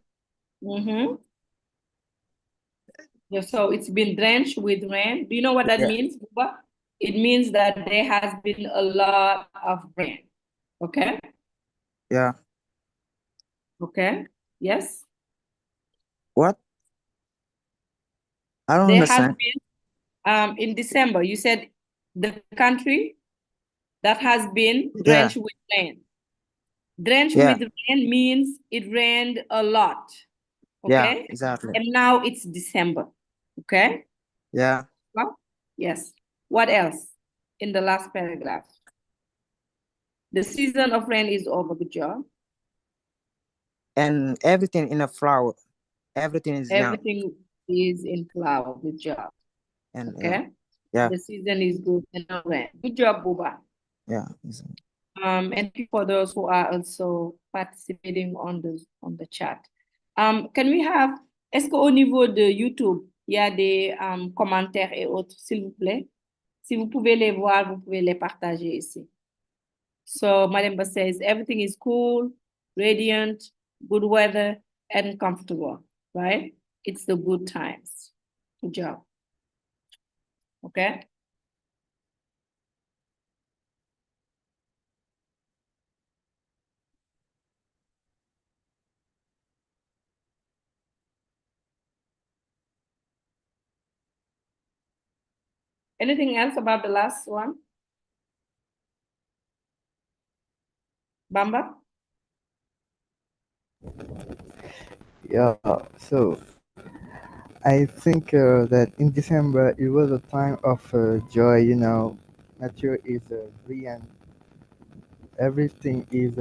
Yeah, so it's been drenched with rain. Do you know what that means, Buba? It means that there has been a lot of rain. Okay? Yeah. Okay. Yes? What? I don't There has understand. been, in December, you said the country that has been drenched with rain. Drenched with rain means it rained a lot. Okay? Yeah, exactly. And now it's December. Okay? Yeah. Well, yes. What else in the last paragraph? The season of rain is over. Good job. And everything in a flower. Everything is young. Everything is in flower. Good job. And Okay? Yeah. The season is good and no rain. Good job, Buba. Yeah. And for those who are also participating on the chat. Can we have, est-ce qu'au niveau de YouTube, il y a des commentaires et autres, s'il vous plaît? Si vous pouvez les voir, vous pouvez les partager ici. So Malemba says, everything is cool, radiant, good weather, and comfortable, right? It's the good times. Good job. Okay? Anything else about the last one? Bamba? Yeah, so I think that in December it was a time of joy, you know. Nature is brilliant. Everything is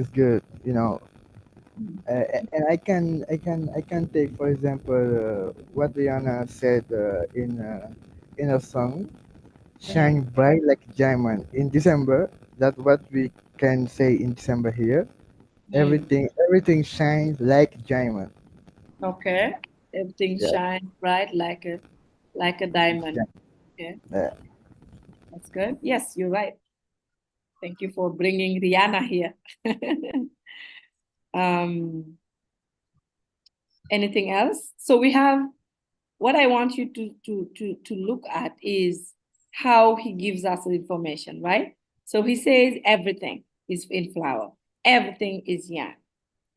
good, you know. And I can take for example what Rihanna said in a song, shine bright like diamond in December. That's what we can say in December here. Everything shines like diamond. Okay. Everything Yeah. shines bright like a diamond. Okay. Yeah. That's good. Yes, you're right. Thank you for bringing Rihanna here. Anything else? So we have, what I want you to look at is how he gives us the information, right? So he says everything is in flower. Everything is young.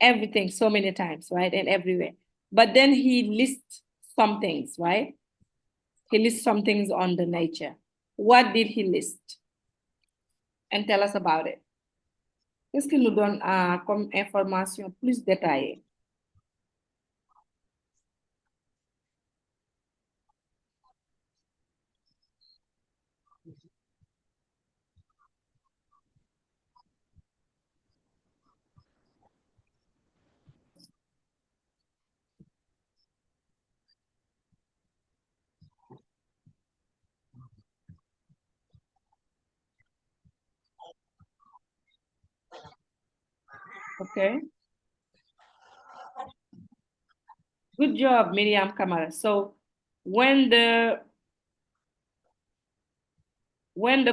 Everything so many times, right? And everywhere. But then he lists some things, right? He lists some things on the nature. What did he list? And tell us about it. Qu'est-ce qu'il nous donne comme information plus détaillée? Okay. Good job, Miriam Kamara. So when the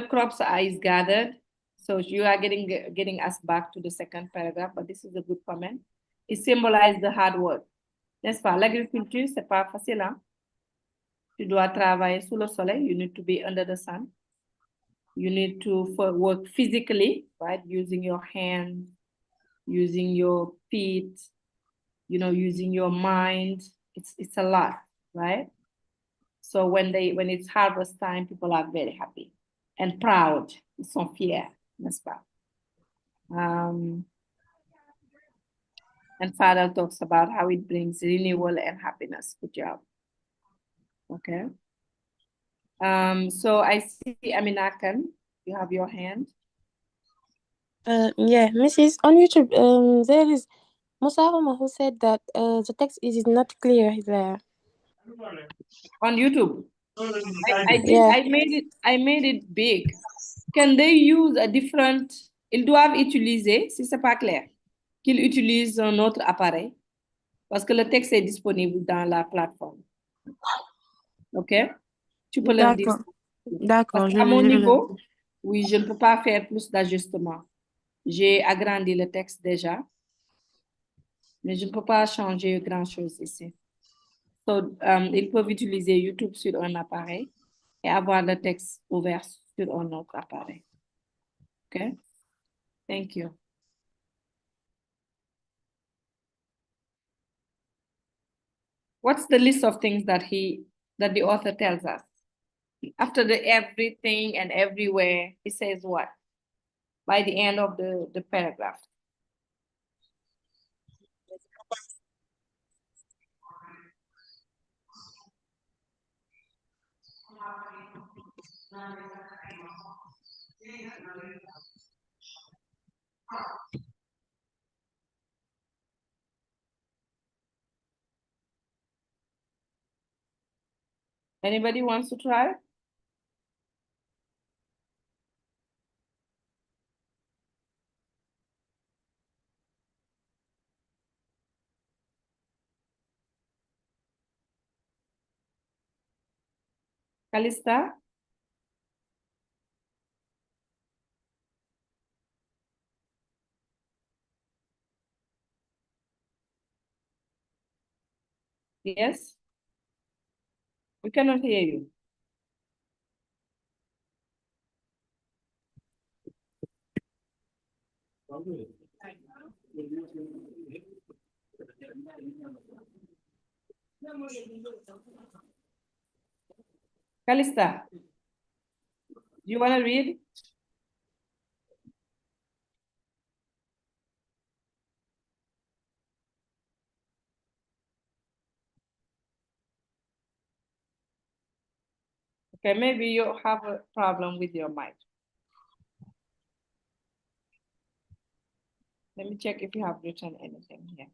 crops is gathered, so you are getting us back to the second paragraph, but this is a good comment. It symbolizes the hard work. N'est-ce pas? L'agriculture, c'est pas facile, hein? Tu dois travailler sous le soleil. You need to be under the sun. You need to work physically, right? Using your hands, using your feet, you know, using your mind. It's a lot, right? So when it's harvest time, people are very happy and proud. Ils sont fiers, n'est-ce pas? And Father talks about how it brings renewal and happiness. Good job. Okay. So I see Aminakan, you have your hand. Yeah, Mrs. On YouTube, there is Musa Roma who said that the text is not clear there. On YouTube. Yeah. I made it big. Can they use a different? Ils doivent utiliser, si c'est pas clair, qu'ils utilisent un autre appareil, parce que le texte est disponible dans la plateforme. OK? Tu peux leur dire. D'accord. D'accord, Parce qu'à mon je le- niveau, oui, je ne peux pas faire plus d'ajustements. J'ai agrandi le texte déjà, mais je ne peux pas changer grand-chose ici. So, ils peuvent utiliser YouTube sur un appareil et avoir le texte ouvert sur un autre appareil. OK? Thank you. What's the list of things that the author tells us? After the everything and everywhere, he says what? By the end of the paragraph. Anybody wants to try? Calista? Yes? We cannot hear you. Calista, do you want to read? Okay, maybe you have a problem with your mic. Let me check if you have written anything here.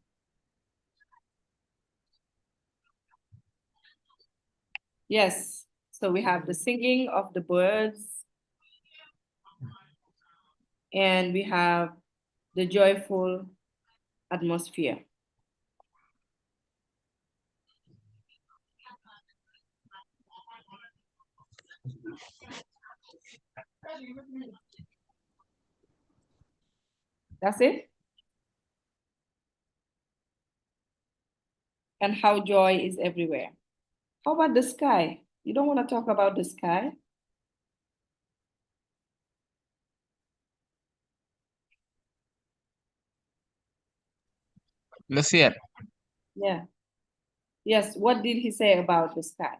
Yes, so we have the singing of the birds, and we have the joyful atmosphere. That's it? And how joy is everywhere. How about the sky? You don't want to talk about the sky? Le ciel. Yeah. Yes, what did he say about the sky?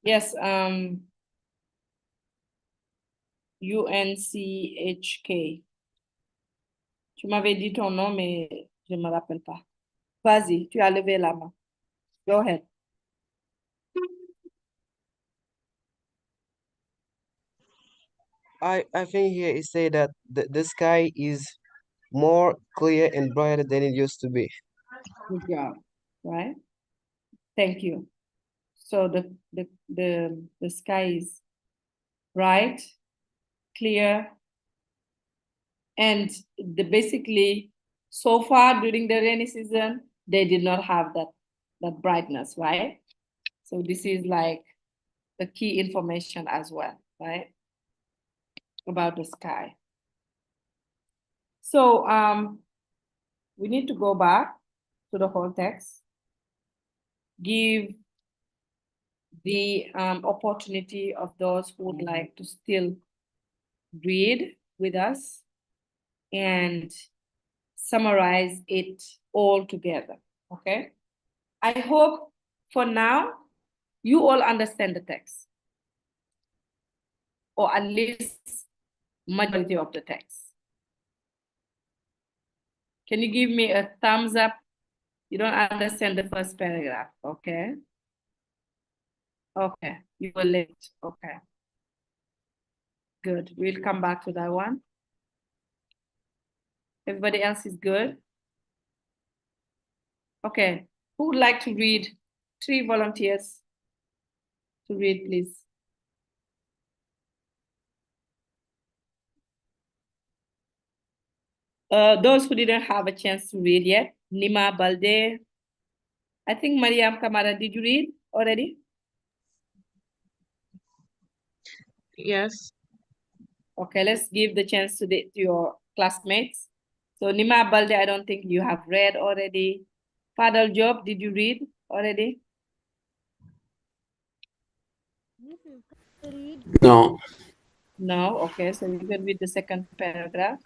Yes, UNCHK. Tu m'avais dit ton nom, mais je ne me rappelle pas. Vas-y, tu as levé la main. Go ahead. I think here it say that the sky is more clear and brighter than it used to be. Good job, right? Thank you. So the sky is bright, clear, and basically so far during the rainy season, they did not have that brightness, right? So this is like the key information as well, right? About the sky. So we need to go back to the whole text, give the opportunity of those who would like to still read with us and summarize it all together, okay? I hope for now, you all understand the text, or at least majority of the text. Can you give me a thumbs up? You don't understand the first paragraph, okay? Okay, you were late, okay. Good, we'll come back to that one. Everybody else is good? Okay, who would like to read? 3 volunteers to read, please. Those who didn't have a chance to read yet, Nima Balde. I think Mariam Kamara, did you read already? Yes. Okay, let's give the chance to your classmates. So Nima Balde, I don't think you have read already. Fadal Job, did you read already? No. No, okay, so you can read the second paragraph.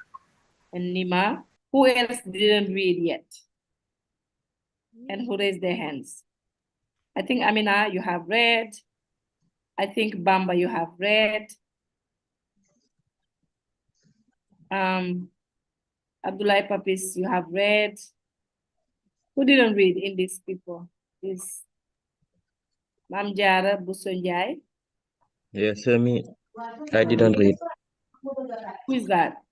And Nima, who else didn't read yet? And who raised their hands? I think Amina, you have read. I think Bamba, you have read. Abdullah Papis, you have read. Who didn't read in these people? Is Mam Jara Busonjai? Yes, me. I didn't read. Who is that?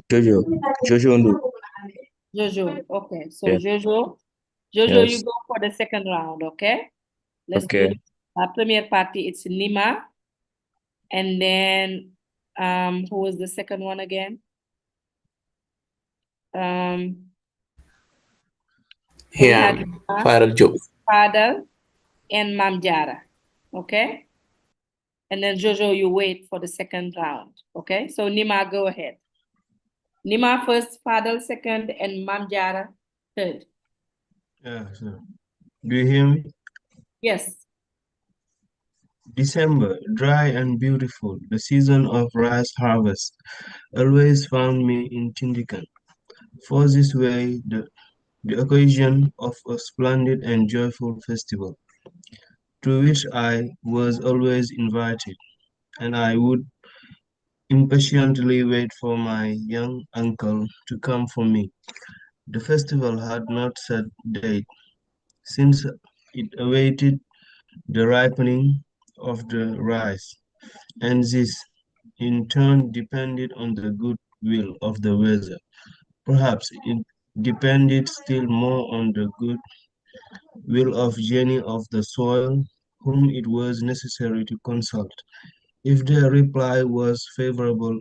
Jojo. Jojo Ndu. Jojo. Okay, so Yeah. Jojo, Yes. you go for the second round, okay? Let's Okay. do the premier party. It's Nima. And then, who was the second one again? We Yeah, had Nima, Fadal Job. Fadal, and Mam Jara, okay? And then Jojo, you wait for the second round, okay? So Nima, go ahead. Nima first, Fadal second, and Mam Jara third. Yeah, sure. Do you hear me? Yes. December, dry and beautiful, the season of rice harvest, always found me in Tindikan. For this way, the occasion of a splendid and joyful festival, to which I was always invited, and I would impatiently wait for my young uncle to come for me. The festival had not set date, since it awaited the ripening of the rice, and this, in turn, depended on the good will of the weather. Perhaps it depended still more on the good will of Jenny of the soil, whom it was necessary to consult. If their reply was favorable,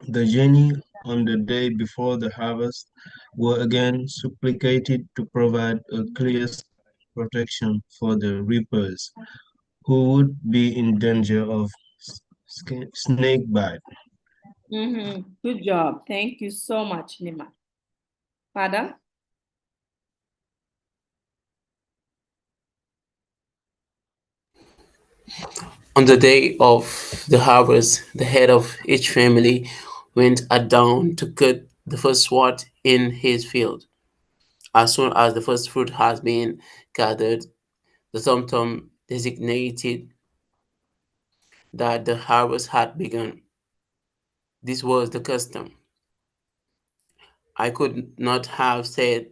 the Jenny on the day before the harvest were again supplicated to provide a clear protection for the reapers, who would be in danger of snake bite. Good job. Thank you so much, Nima. Fadal? On the day of the harvest, the head of each family went down to cut the first sword in his field. As soon as the first fruit has been gathered, the tom-tom designated that the harvest had begun. This was the custom. I could not have said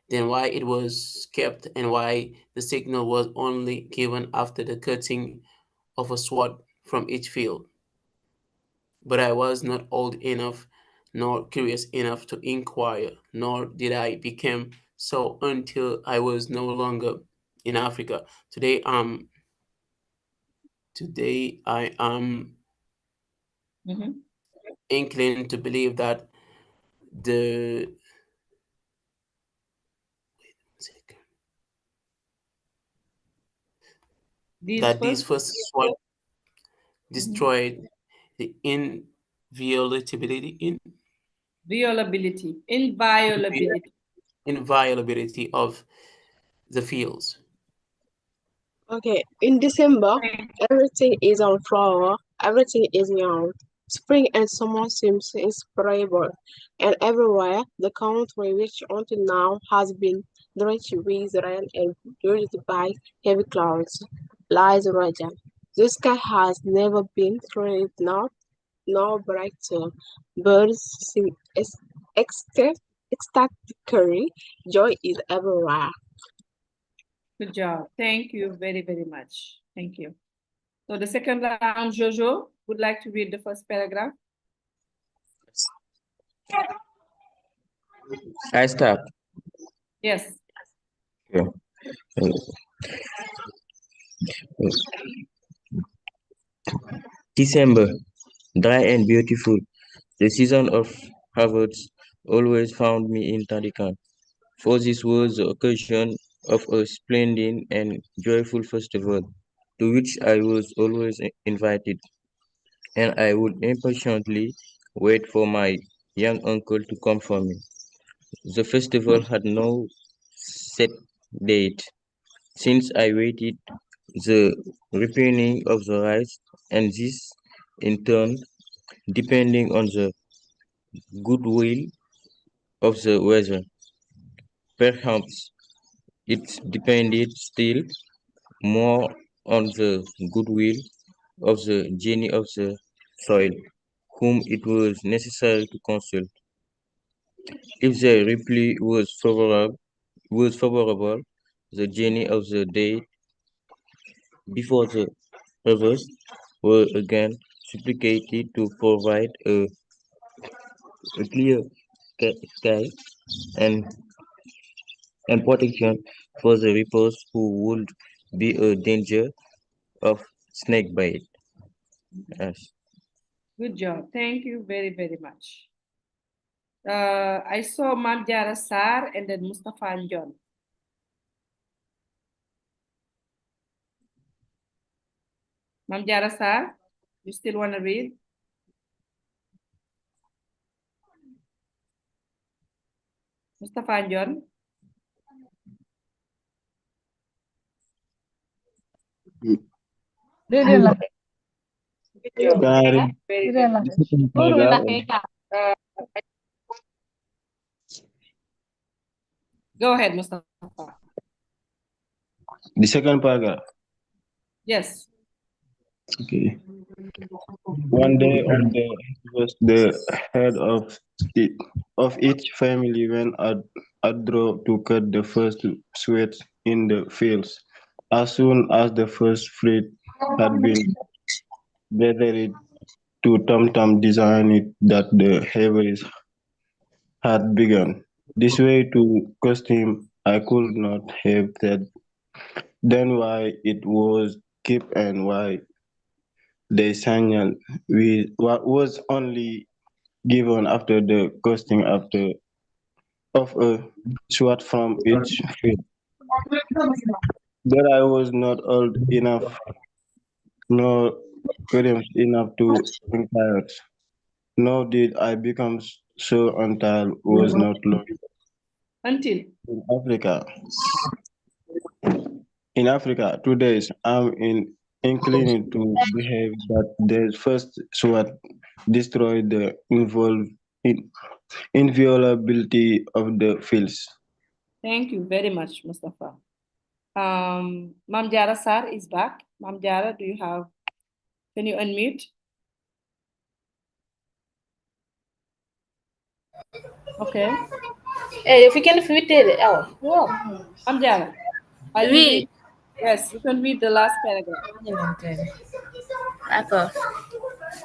then why it was kept and why the signal was only given after the cutting of a sword from each field. But I was not old enough nor curious enough to inquire, nor did I become so until I was no longer in Africa. Today I am inclined to believe that the these first sword destroyed the inviolability of the fields. Okay, in December, everything is on flower, everything is young. Spring and summer seems inseparable, and everywhere the country, which until now has been drenched with rain and blinded by heavy clouds, lies radiant. The sky has never been clearer nor brighter. Birds sing ecstatically. Joy is everywhere. Good job. Thank you very, very much. Thank you. So the second round, Jojo would like to read the first paragraph. I start. Yes. Yeah. December, dry and beautiful. The season of harvest always found me in Tadikan, for this was the occasion of a splendid and joyful festival, to which I was always invited, and I would impatiently wait for my young uncle to come for me. The festival had no set date. Since I waited the ripening of the rice, and this, in turn, depending on the goodwill of the weather. Perhaps it depended still more on the goodwill of the genie of the soil, whom it was necessary to consult. If the reply was favorable, the genie of the day before the harvest were again supplicated to provide a clear sky and and protection for the reapers who would be a danger of snake bite. Yes. Good job. Thank you very, very much. I saw Marjara Sar and then Mustafa and John. Marjara Sar, you still want to read? Mustafa and John? Go ahead, Mustafa. The second paragraph. Yes. Okay. One day on the was the head of each family went at draw to cut the first sweat in the fields. As soon as the first fruit had been gathered to Tom design it that the harvest had begun. This way to costume I could not have said then why it was kept and why the signal was only given after the costing of a sword from each field. That I was not old enough nor experienced enough to inquire, nor did I become so until was not long. Until? In Africa. In Africa, 2 days, I'm inclined to behave that the first sword destroyed the inviolability of the fields. Thank you very much, Mustafa. Mam Jara Sar is back. Mam Jara, can you unmute? Okay. Hey, if you can fit it, wow. Mam Jara, are you ready? Yes, you can read the last paragraph. D'accord.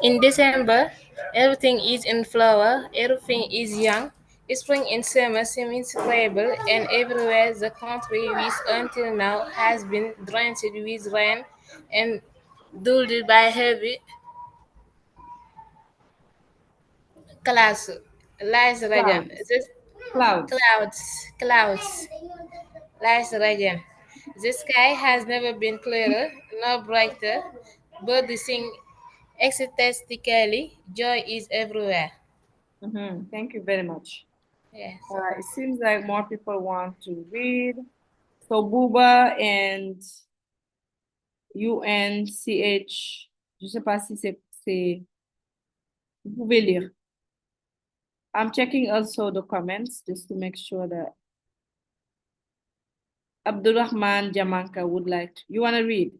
In December, everything is in flower, everything is young. Spring and summer seem inseparable, and everywhere the country, which until now has been drenched with rain and dulled by heavy clouds, lies region. Clouds, lies region. The sky has never been clearer, nor brighter, but the sing ecstatically, joy is everywhere. Thank you very much. Yes. It seems like more people want to read. So Buba and UNCH, je sais pas si c'est, vous pouvez lire. I'm checking also the comments just to make sure that Abdulrahman Jamanka would like to. You want to read?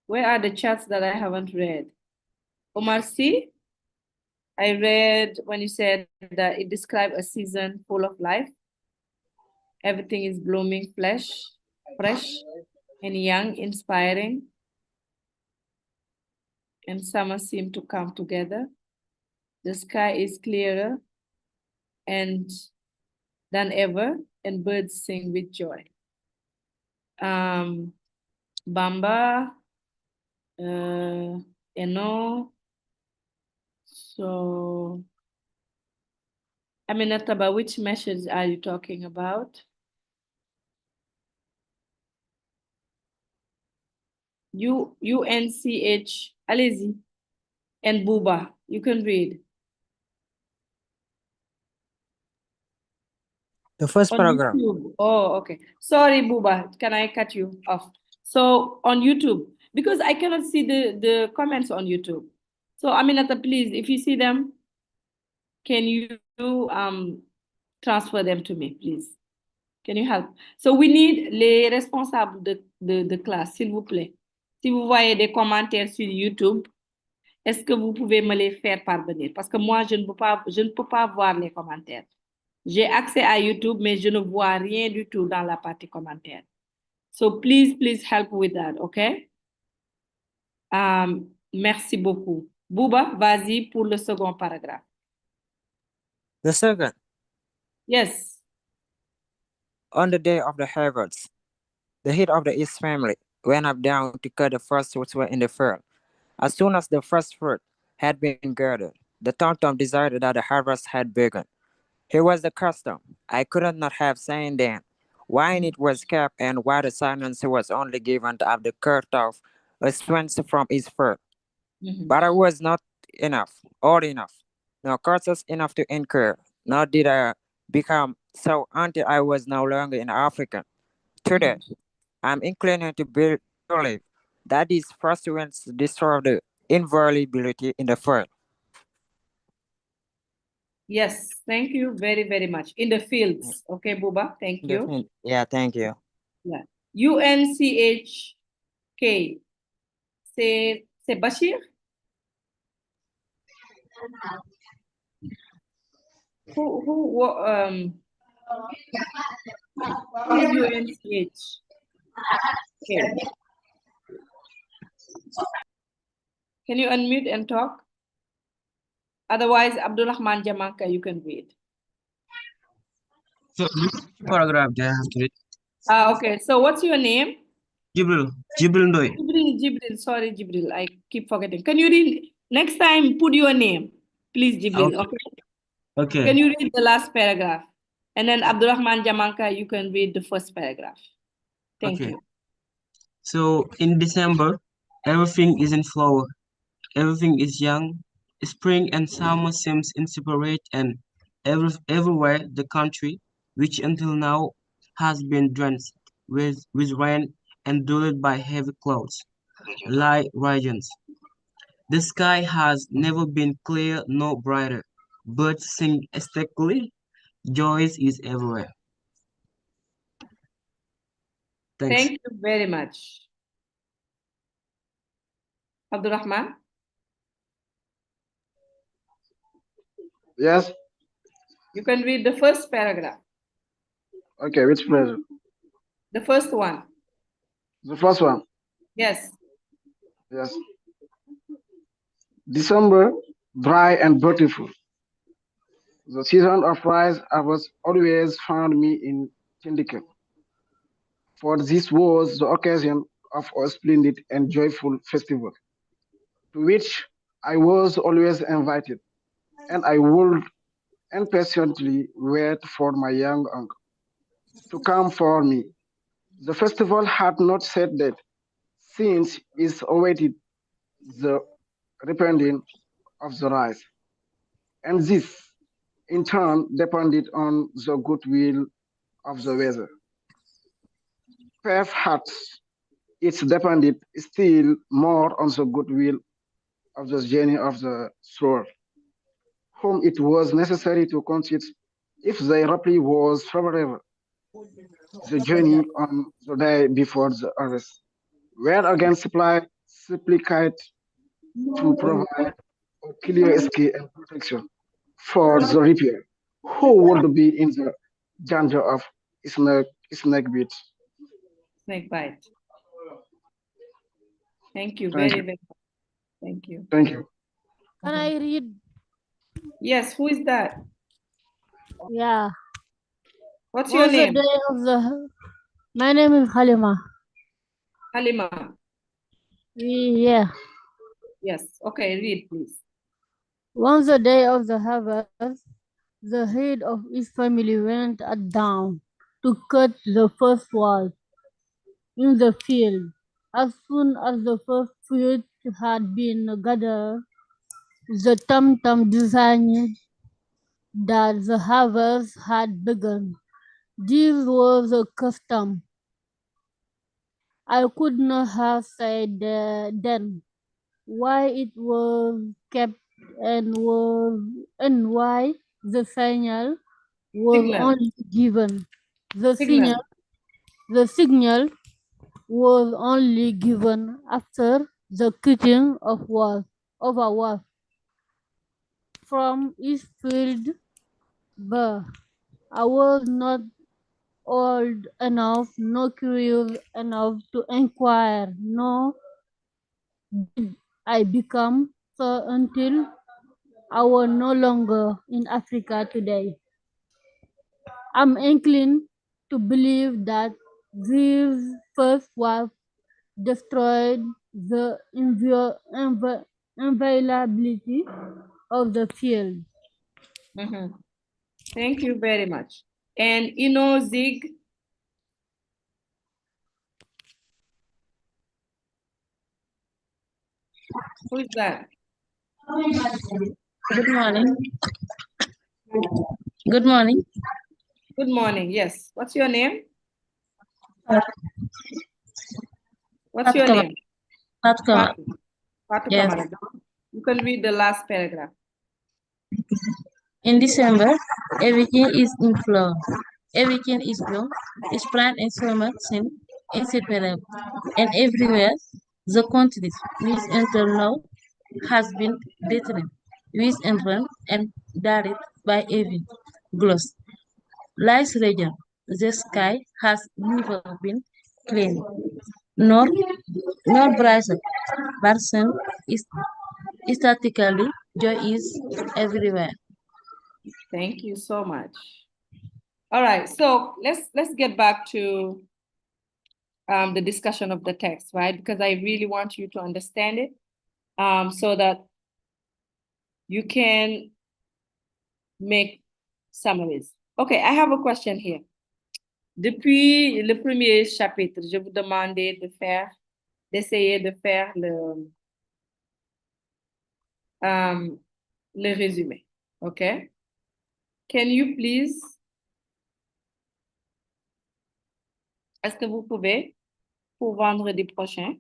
Where are the chats that I haven't read? Omar C, I read when you said that it described a season full of life. Everything is blooming, fresh, and young, inspiring. And summer seemed to come together. The sky is clearer than ever, and birds sing with joy. Bamba, Eno, So, Aminataba, which message are you talking about? UNCH, allez-y, and Buba, you can read. The first On paragraph. YouTube. Oh, okay. Sorry, Buba, can I cut you off? So on YouTube, because I cannot see the comments on YouTube. So Aminata, please, if you see them, can you transfer them to me, please? Can you help? So we need les responsables de classe, s'il vous plaît. Si vous voyez des commentaires sur YouTube, est-ce que vous pouvez me les faire parvenir? Parce que moi, je ne peux pas voir les commentaires. J'ai accès à YouTube, mais je ne vois rien du tout dans la partie commentaires. So please help with that, okay? Merci beaucoup. Bouba, vas-y pour le second paragraphe. The second. Yes. On the day of the harvest, the head of the East family went up down to cut the first fruits in the field. As soon as the first fruit had been gathered, the Tom-Tom decided that the harvest had begun. Here was the custom. I could not have seen then why it was kept and why the silence was only given after the cut off a strength from his fruit. But I was not old enough, nor courteous enough to incur, nor did I become so until I was no longer in Africa. Today, I'm inclined to believe that these first events destroy the inviolability in the field. Yes, thank you very, very much. In the fields. Okay, Buba, thank you. Yeah, thank you. Yeah. UNCHK. C'est Bashir? Who is UNCH? Okay. Can you unmute and talk? Otherwise, Abdulrahman Jamanka, you can read. So, which paragraph do I have to read? Okay, so what's your name? Jibril Ndoy. Jibril, sorry, Jibril, I keep forgetting. Can you read, next time, put your name, please, Jibril, okay? Okay. Can you read the last paragraph? And then Abdulrahman Jamanka, you can read the first paragraph. Thank you. So, in December, everything is in flower. Everything is young. Spring and summer seems inseparable, and everywhere the country, which until now has been drenched with rain and dotted by heavy clouds, lie radiant. The sky has never been clear nor brighter. Birds sing ecstatically. Joy is everywhere. Thanks. Thank you very much. Abdulrahman? Yes. You can read the first paragraph. Okay, which paragraph? The first one. The first one. Yes. Yes. December, dry and beautiful. The season of rice harvest always found me in Tindika, for this was the occasion of a splendid and joyful festival, to which I was always invited, and I would impatiently wait for my young uncle to come for me. The festival had not set date, since it awaited the ripening of the rice, and this, in turn, depended on the goodwill of the weather. Perhaps it depended still more on the goodwill of the journey of the sower, whom it was necessary to consider if the reply was favorable. The journey on the day before the harvest were again supplicated to provide a clear escape and protection for the reaper, who would be in the danger of snake bite. Snake bite. Thank you Thank very, you. very much. Thank you. Thank you. Can I read? Yes, who is that? Yeah. What's your The name? day of the... My name is Halima. Halima. Yeah. Yes. Okay, read, please. On the day of the harvest, the head of each family went down to cut the first wall in the field. As soon as the first fruit had been gathered, the tom-tom decided that the harvest had begun. This was a custom I could not have said then why it was kept and why the signal was Signal. only given. The Signal. signal was only given after the cutting of a wall from each field, but I was not old enough, nor curious enough to inquire, nor did I become so until I was no longer in Africa today. I'm inclined to believe that this first was destroyed the inviolability of the field. Thank you very much. And Zig. Who is that? Good morning. Good morning. Good morning. Yes. What's your name? What's your name? Fatima. Yes. Kamara. You can read the last paragraph. In December, everything is in flower. Everything is bloom. Each plant and summer seem inseparable. And everywhere, the country with internal has been beaten with and run and darted by heavy gloss. Lies region, the sky has never been clean, nor brighter, but sun is statically joy is everywhere. Thank you so much. All right, so let's get back to the discussion of the text, right? Because I really want you to understand it, so that you can make summaries. Okay, I have a question here. Depuis le premier chapitre, je vous demandais d'essayer de faire le résumé. Okay? Can you please, est-ce que vous pouvez, pour vendredi prochain,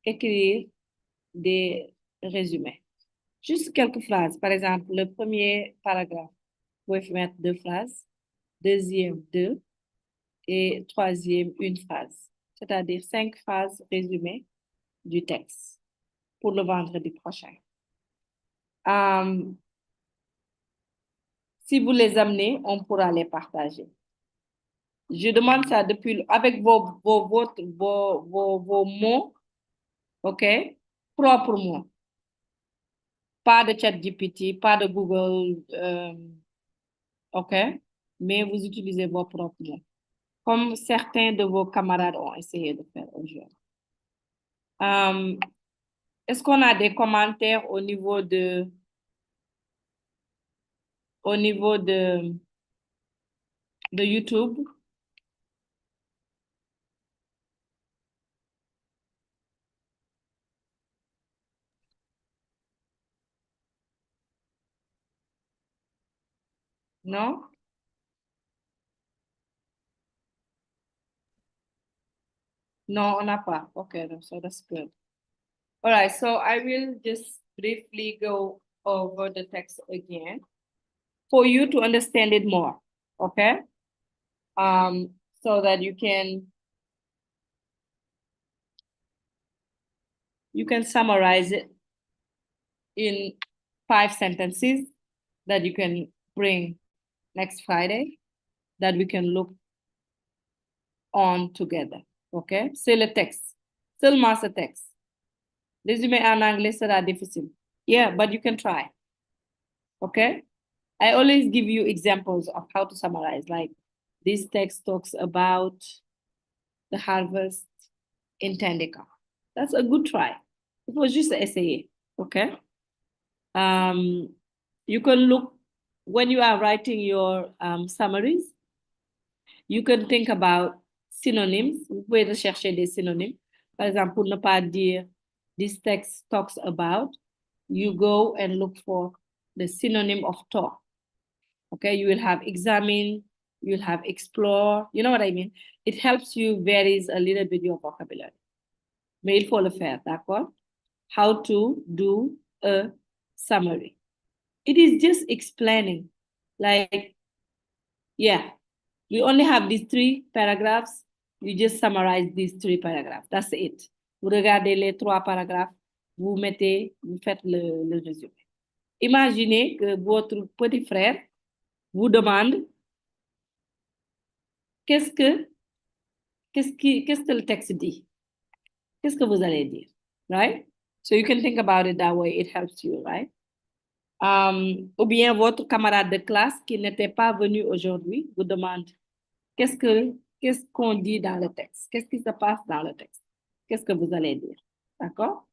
écrire des résumés? Juste quelques phrases. Par exemple, le premier paragraphe, vous pouvez mettre 2 phrases, deuxième 2 et troisième 1 phrase. C'est-à-dire 5 phrases résumées du texte pour le vendredi prochain. Si vous les amenez, on pourra les partager. Je demande ça depuis, avec vos mots, OK? Propres mots. Pas de ChatGPT, pas de Google, OK? Mais vous utilisez vos propres mots. Comme certains de vos camarades ont essayé de faire aujourd'hui. Est-ce qu'on a des commentaires au niveau de YouTube? No? No, on n'a pas. Okay, so that's good. All right, so I will just briefly go over the text again for you to understand it more, okay? So that you can summarize it in 5 sentences that you can bring next Friday that we can look on together, okay? C'est le texte, seulement ce texte. Résumé en anglais sera difficile. Yeah, but you can try, okay? I always give you examples of how to summarize, like this text talks about the harvest in Tendeka. That's a good try. It was just an essay, okay? you can look, when you are writing your summaries, you can think about synonyms. Vous pouvez rechercher des synonymes. Par exemple, pour ne pas dire this text talks about, you go and look for the synonym of talk. Okay, you will have examine, you will have explore, you know what I mean? It helps you varies a little bit your vocabulary. Mais il faut le faire, d'accord? How to do a summary. It is just explaining, like, yeah, we only have these 3 paragraphs. You just summarize these 3 paragraphs. That's it. Vous regardez les 3 paragraphes, vous faites le résumé. Imaginez que votre petit frère vous demande qu'est-ce que le texte dit? Qu'est-ce que vous allez dire? Right? So you can think about it that way. It helps you, right? Ou bien votre camarade de classe qui n'était pas venu aujourd'hui vous demande qu'est-ce qu'on dit dans le texte? Qu'est-ce qui se passe dans le texte? Qu'est-ce que vous allez dire? D'accord?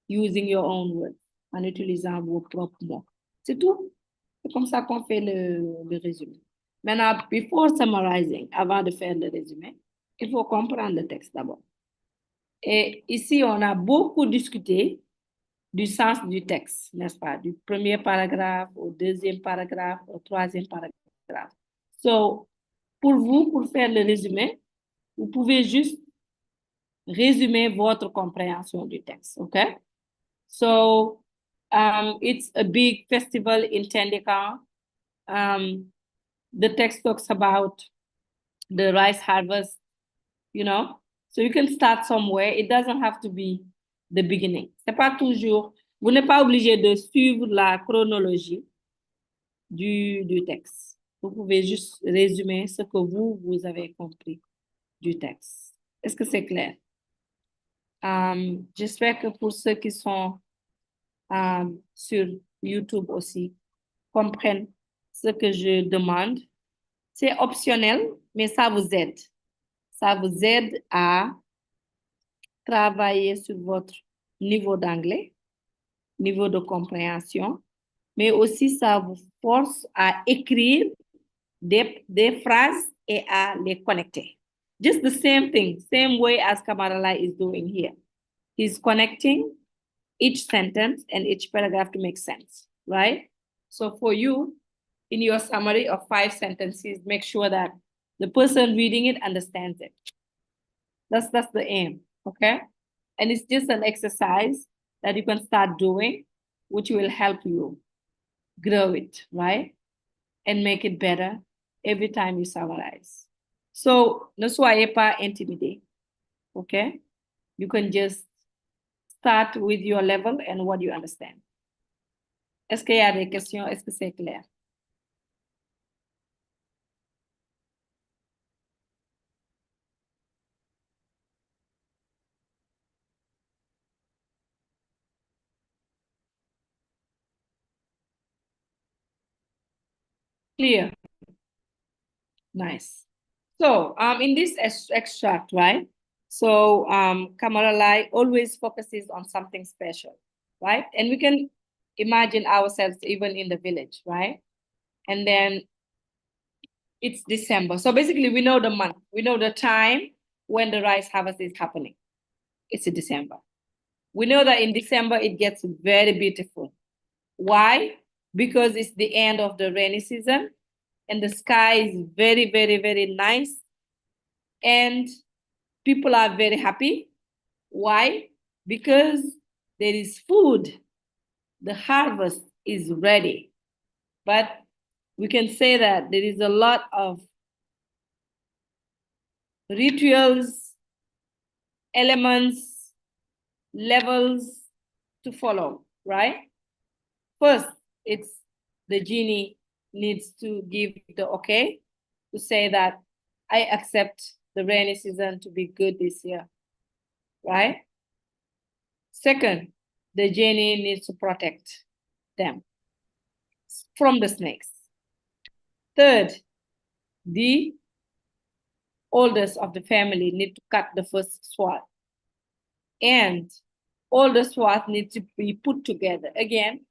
Using your own words, en utilisant vos propres mots. C'est tout. C'est comme ça qu'on fait le résumé. Maintenant, before summarizing, avant de faire le résumé, il faut comprendre le texte d'abord. Et ici, on a beaucoup discuté du sens du texte, n'est-ce pas? Du premier paragraphe au deuxième paragraphe, au troisième paragraphe. So, pour vous, pour faire le résumé, vous pouvez juste résumer votre compréhension du texte, okay? So, it's a big festival in Tendeka. The text talks about the rice harvest, you know? So you can start somewhere. It doesn't have to be the beginning. C'est pas toujours, vous n'êtes pas obligé de suivre la chronologie du texte. Vous pouvez juste résumer ce que vous avez compris du texte. Est-ce que c'est clair? J'espère que pour ceux qui sont sur YouTube aussi, comprennent ce que je demande. C'est optionnel, mais ça vous aide. Ça vous aide à travailler sur votre niveau d'anglais, niveau de compréhension, mais aussi ça vous force à écrire des phrases et à les connecter. Just the same thing, same way as Kamaralai is doing here. He's connecting each sentence and each paragraph to make sense, right? So for you, in your summary of 5 sentences, make sure that the person reading it understands it. That's the aim, okay? And it's just an exercise that you can start doing, which will help you grow it, right? And make it better every time you summarize. So, ne soyez pas intimidé, okay? You can just start with your level and what you understand. Est-ce qu'il y a des questions? Est-ce que c'est clair? Clear. Nice. So in this extract, right? So Kamaralai always focuses on something special, right? And we can imagine ourselves even in the village, right? And then it's December. So basically we know the month, we know the time when the rice harvest is happening. It's in December. We know that in December it gets very beautiful. Why? Because it's the end of the rainy season and the sky is very, very, very nice. And people are very happy. Why? Because there is food. The harvest is ready. But we can say that there is a lot of rituals, elements, levels to follow, right? First, it's the genie needs to give the okay to say that I accept the rainy season to be good this year, right? Second, the genie needs to protect them from the snakes. Third, the oldest of the family need to cut the first swath. And all the swath need to be put together. Again,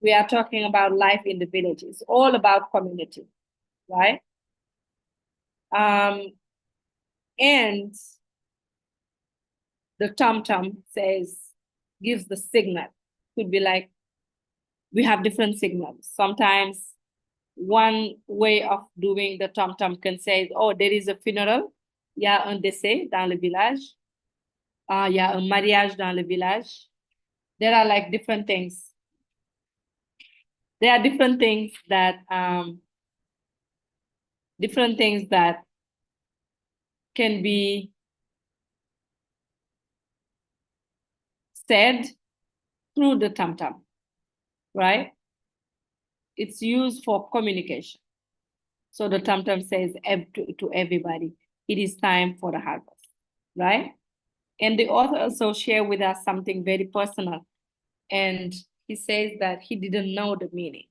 we are talking about life in the village. It's all about community, right? And the tom-tom gives the signal. Could be like, we have different signals. Sometimes one way of doing the tom-tom can say, oh, there is a funeral, il y a un décès dans le village, il y a un mariage dans le village. There are like different things. There are different things that can be said through the tom-tom, right? It's used for communication. So the tom-tom says to everybody, it is time for the harvest, right? And the author also shared with us something very personal. And he says that he didn't know the meaning.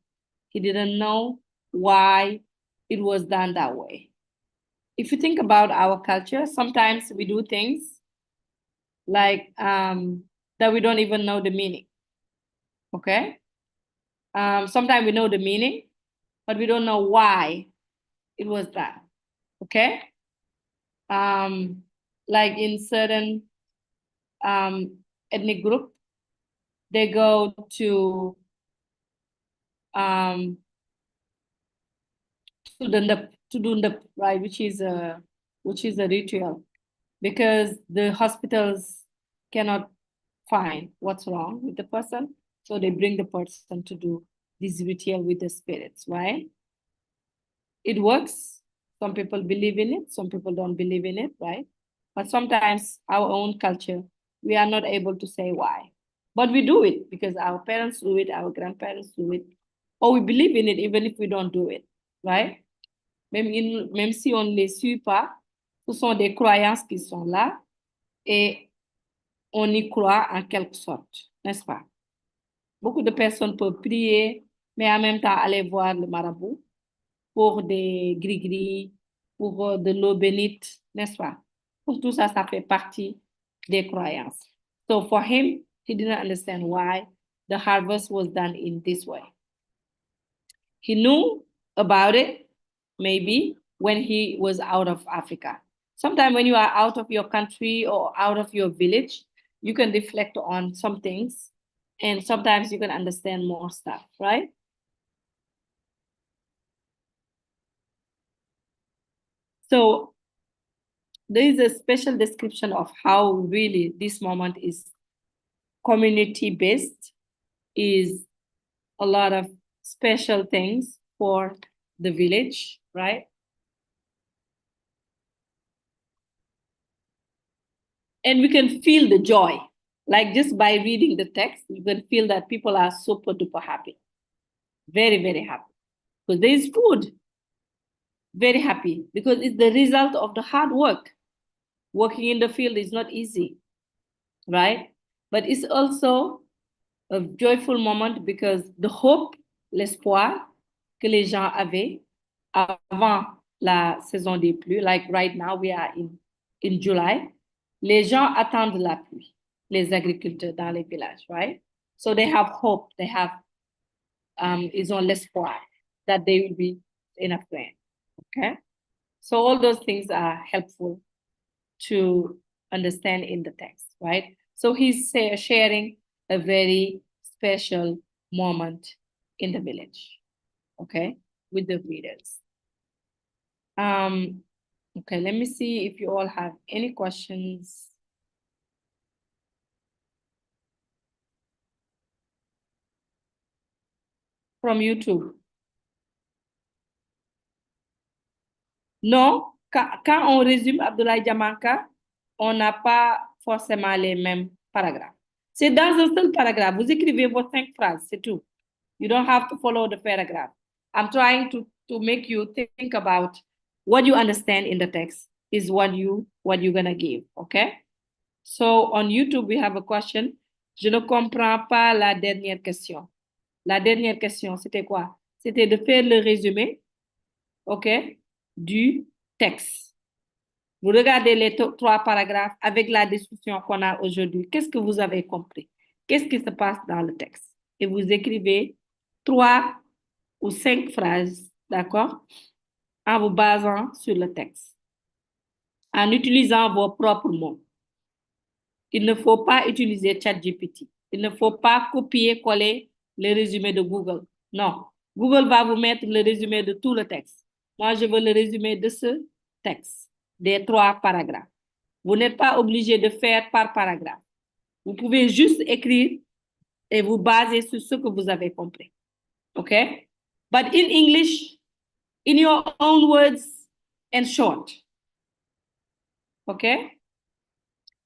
He didn't know why it was done that way. If you think about our culture, sometimes we do things like that we don't even know the meaning, okay? Sometimes we know the meaning, but we don't know why it was done, okay? Like in certain ethnic group, they go to the right, which is a ritual, because the hospitals cannot find what's wrong with the person, so they bring the person to do this ritual with the spirits, right? It works. Some people believe in it, some people don't believe in it, right? But sometimes our own culture, we are not able to say why. But we do it because our parents do it, our grandparents do it, or we believe in it even if we don't do it, right? Même si on ne les suit pas, ce sont des croyances qui sont là et on y croit en quelque sorte, n'est-ce pas? Beaucoup de personnes peuvent prier, mais en même temps aller voir le marabout pour des gris-gris, pour de l'eau bénite, n'est-ce pas? Pour tout ça, ça fait partie des croyances. So for him, he didn't understand why the harvest was done in this way. He knew about it, maybe, when he was out of Africa. Sometimes when you are out of your country or out of your village, you can reflect on some things, and sometimes you can understand more stuff, right? So there is a special description of how really this moment is community-based, is a lot of special things for the village, right? And we can feel the joy. Like just by reading the text, you can feel that people are super duper happy. Very, very happy. Because there is food. Very happy. Because it's the result of the hard work. Working in the field is not easy, right? But it's also a joyful moment because the hope, l'espoir que les gens avaient avant la saison des pluies, like right now we are in July, les gens attendent la pluie, les agriculteurs dans les villages, right? So they have hope, they have, ils ont l'espoir that they will be enough rain, okay? So all those things are helpful to understand in the text, right? So he's sharing a very special moment in the village, okay, with the readers. Okay, let me see if you all have any questions. From YouTube. Non, quand on résume Abdoulaye Diamanka, on n'a pas forcément les mêmes paragraphes. C'est dans un seul paragraphe. Vous écrivez vos 5 phrases, c'est tout. You don't have to follow the paragraph. I'm trying to make you think about what you understand in the text is what you're gonna give, okay? So on YouTube, we have a question. Je ne comprends pas la dernière question. La dernière question, c'était quoi? C'était de faire le résumé, ok, du texte. Vous regardez les 3 paragraphes avec la discussion qu'on a aujourd'hui. Qu'est-ce que vous avez compris? Qu'est-ce qui se passe dans le texte? Et vous écrivez 3 ou 5 phrases, d'accord, en vous basant sur le texte, en utilisant vos propres mots. Il ne faut pas utiliser ChatGPT. Il ne faut pas copier-coller le résumé de Google. Non. Google va vous mettre le résumé de tout le texte. Moi, je veux le résumé de ce texte, des 3 paragraphes. Vous n'êtes pas obligé de faire par paragraphe. Vous pouvez juste écrire et vous baser sur ce que vous avez compris. OK? But in English, in your own words and short. OK?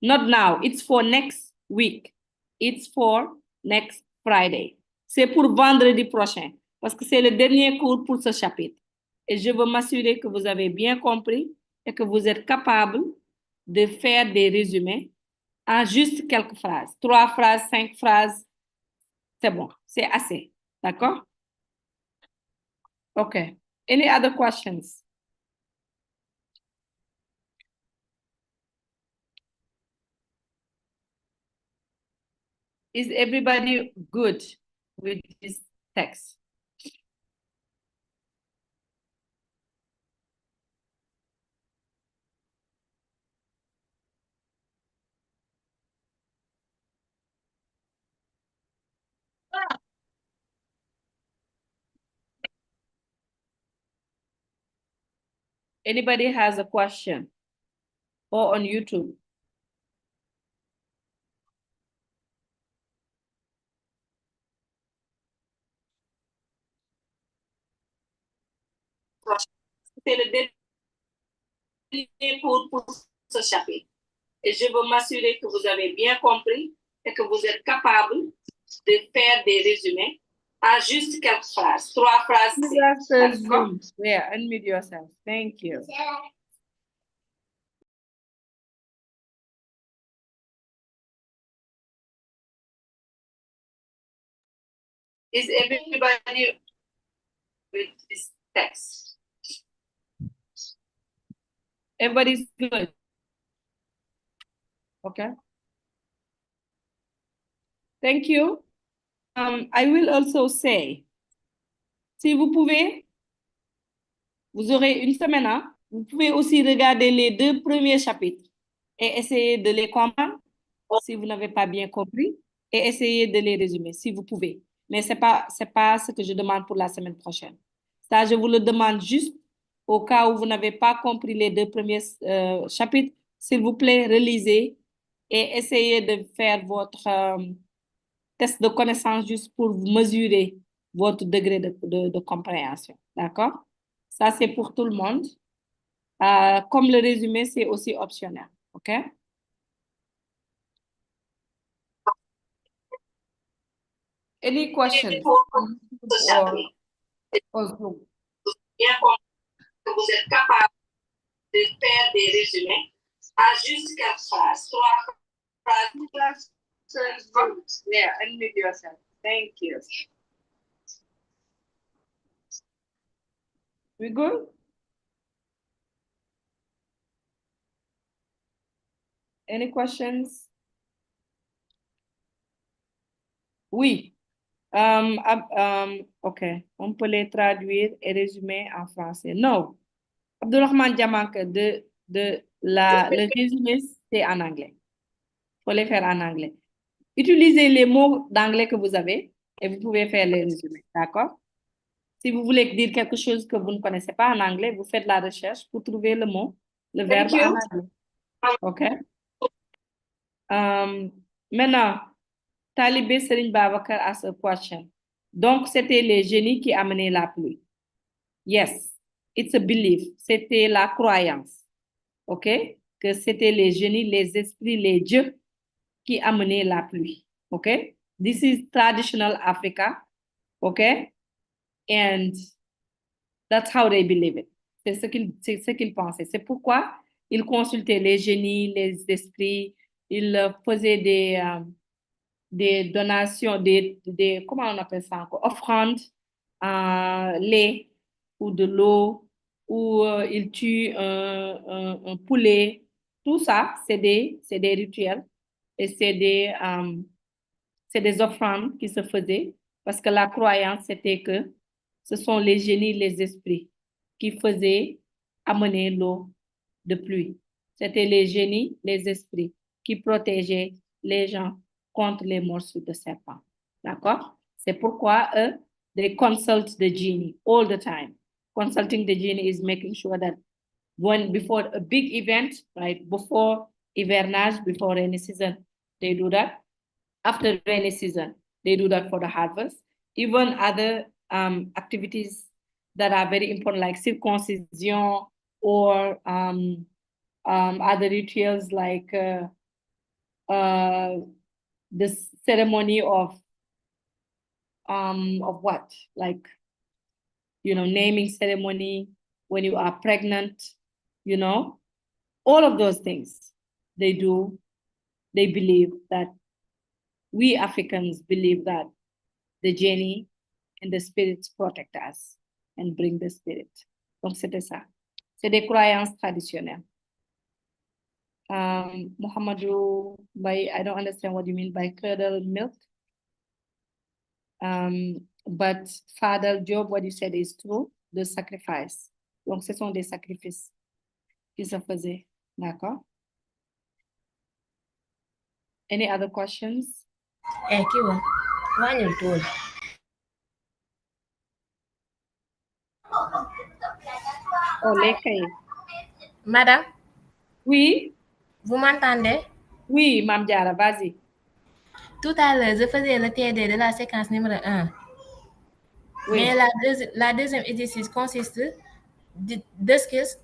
Not now. It's for next week. It's for next Friday. C'est pour vendredi prochain parce que c'est le dernier cours pour ce chapitre. Et je veux m'assurer que vous avez bien compris et que vous êtes capable de faire des résumés en juste quelques phrases. 3 phrases, 5 phrases, c'est bon. C'est assez. D'accord? Okay. Any other questions? Is everybody good with this text? Anybody has a question? Or on YouTube? C'est le dernier cours pour ce chapitre. Et je veux m'assurer que vous avez bien compris et que vous êtes capable de faire des résumés en juste quelques phrases. 3 phrases. Yeah, unmute yourself. Thank you. Is everybody with this text? Everybody's good. Okay. Thank you. I will also say, si vous pouvez, vous aurez une semaine, hein? Vous pouvez aussi regarder les 2 premiers chapitres et essayer de les comprendre si vous n'avez pas bien compris et essayer de les résumer si vous pouvez. Mais c'est pas ce que je demande pour la semaine prochaine. Ça, je vous le demande juste au cas où vous n'avez pas compris les 2 premiers chapitres. S'il vous plaît, relisez et essayez de faire votre test de connaissance juste pour mesurer votre degré de compréhension. D'accord? Ça, c'est pour tout le monde. Comme le résumé, c'est aussi optionnel. OK? Any questions? Bien que vous êtes capable de faire des résumés à juste 4 phrases, 3 phrases. Yeah, unmute yourself. Thank you. We good? Any questions? Oui. OK. On peut les traduire et résumer en français. Non. Abdourahmane Diamanke, le résumé, c'est en anglais. Il faut les faire en anglais. Utilisez les mots d'anglais que vous avez et vous pouvez faire les résumés. D'accord? Si vous voulez dire quelque chose que vous ne connaissez pas en anglais, vous faites la recherche pour trouver le mot, le verbe en anglais. OK? Maintenant, Talibé Serigne Babakar a a question. Donc, c'était les génies qui amenaient la pluie. Yes, it's a belief. C'était la croyance. OK? Que c'était les génies, les esprits, les dieux qui amenaient la pluie. OK? This is traditional Africa. OK? And that's how they believe it. C'est ce qu'ils pensaient. C'est pourquoi ils consultaient les génies, les esprits. Ils faisaient des donations, comment on appelle ça encore? Offrandes en lait ou de l'eau, ou ils tuent un poulet. Tout ça, c'est des rituels et c'est des offrandes qui se faisaient Parce que la croyance, c'était que ce sont les génies, les esprits qui faisaient amener l'eau de pluie. C'était les génies, les esprits qui protégeaient les gens contre les morsures de serpents. D'accord? C'est pourquoi eux, they consult the genie all the time. Consulting the genie is making sure that before a big event, right, before hivernage, before rainy season, they do that. After rainy season, they do that for the harvest. Even other activities that are very important, like circoncision or other rituals like the ceremony of what? Like, naming ceremony when you are pregnant, all of those things they do. They believe that we Africans believe that the genie and the spirits protect us and bring the spirit. Donc, c'était ça. C'est des croyances traditionnelles. Mohamedou, I don't understand what you mean by curdled milk. But Father Job, what you said is true, the sacrifice. Donc, ce sont des sacrifices qui se faisaient. D'accord? Any other questions? Kiwa, wanyul tool. Oh, les cahiers. Madame? Oui? Vous m'entendez? Oui, Mme Diara, vas-y. Tout à l'heure, je faisais le TD de la séquence numéro 1. Oui. Mais la deuxième exercice consiste discuss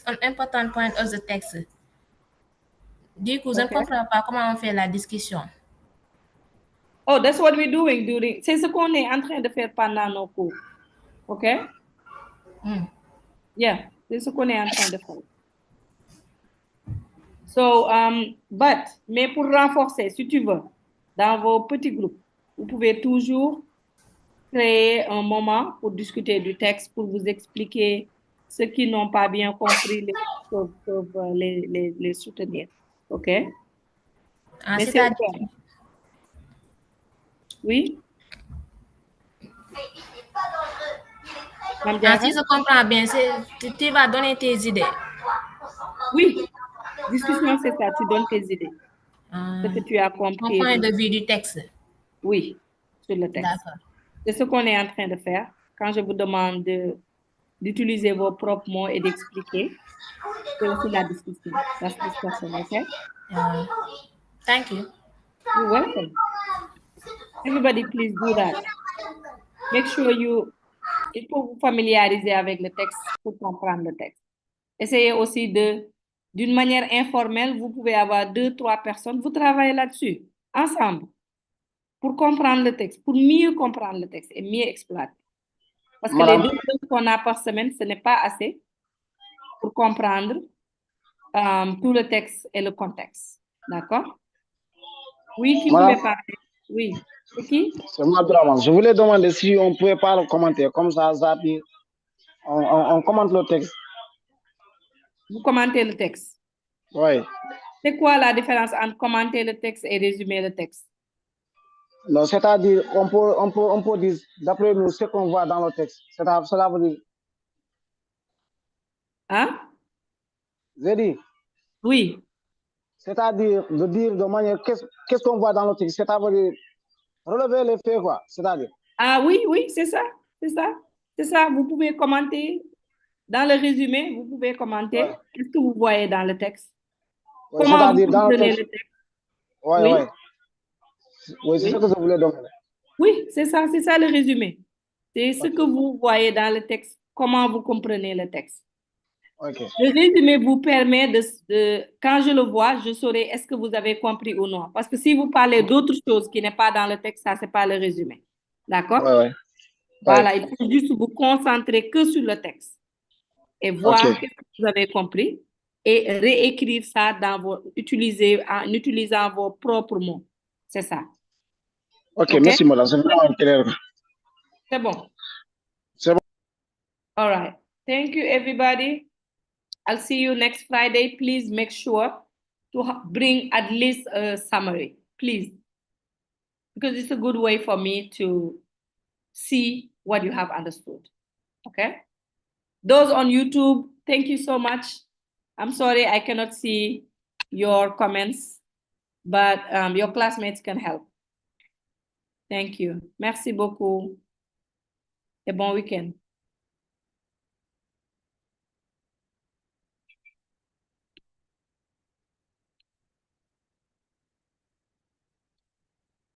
on important point of the text. Du coup, je ne comprends pas comment on fait la discussion. Oh, that's what we're doing during. C'est ce qu'on est en train de faire pendant nos cours. OK? Yeah, c'est ce qu'on est en train de faire. So, mais pour renforcer, si tu veux, dans vos petits groupes, vous pouvez toujours créer un moment pour discuter du texte, pour vous expliquer ceux qui n'ont pas bien compris, peuvent les soutenir. OK? Ah, Mais c'est ouvert. Oui? Ah, si je comprends bien, tu vas donner tes idées. Oui, discussion, c'est ça, tu donnes tes idées. Ce que tu as compris. Ton point de vue du texte. Oui, sur le texte. C'est ce qu'on est en train de faire. Quand je vous demande d'utiliser vos propres mots et d'expliquer, c'est aussi la discussion. That's discussion, okay? Thank you. You're welcome. Everybody, please do that. Make sure il faut vous familiariser avec le texte pour comprendre le texte. Essayez aussi d'une manière informelle, vous pouvez avoir 2-3 personnes, vous travaillez là-dessus, ensemble, pour comprendre le texte, pour mieux comprendre le texte et mieux exploiter. Parce que les 2 heures qu'on a par semaine, ce n'est pas assez pour comprendre tout le texte et le contexte. D'accord? Oui, qui voulait parler? Oui. C'est qui? C'est moi, Abdurrahman. Je voulais demander si on ne pouvait pas le commenter. Comme ça, on commente le texte. Vous commentez le texte? Oui. C'est quoi la différence entre commenter le texte et résumer le texte? Non, c'est-à-dire, on peut dire, d'après nous, ce qu'on voit dans le texte. Cela veut dire. Hein? J'ai dit. Oui. C'est-à-dire, de dire de manière, qu'est-ce qu'on voit dans le texte? C'est-à-dire, relever les faits, quoi. C'est-à-dire. Ah oui, c'est ça. C'est ça. C'est ça. Vous pouvez commenter. Dans le résumé, vous pouvez commenter. Qu'est-ce que vous voyez dans le texte? Ouais, Comment vous dans comprenez le texte? Oui, c'est ce que je voulais demander. Oui, c'est ça le résumé. C'est ce que vous voyez dans le texte, comment vous comprenez le texte. Le résumé vous permet quand je le vois, je saurai est-ce que vous avez compris ou non. Parce que si vous parlez d'autre chose qui n'est pas dans le texte, ça, c'est pas le résumé. D'accord? Voilà, il faut juste vous concentrer que sur le texte et voir ce que vous avez compris et réécrire ça en utilisant vos propres mots. C'est ça. Ok, merci, madame. C'est vraiment clair. C'est bon. C'est bon. All right. Thank you, everybody. I'll see you next Friday. Please make sure to bring at least a summary, please. because it's a good way for me to see what you have understood. Okay? Those on YouTube, thank you so much. I'm sorry I cannot see your comments, but your classmates can help. Thank you. Merci beaucoup. Et bon week-end.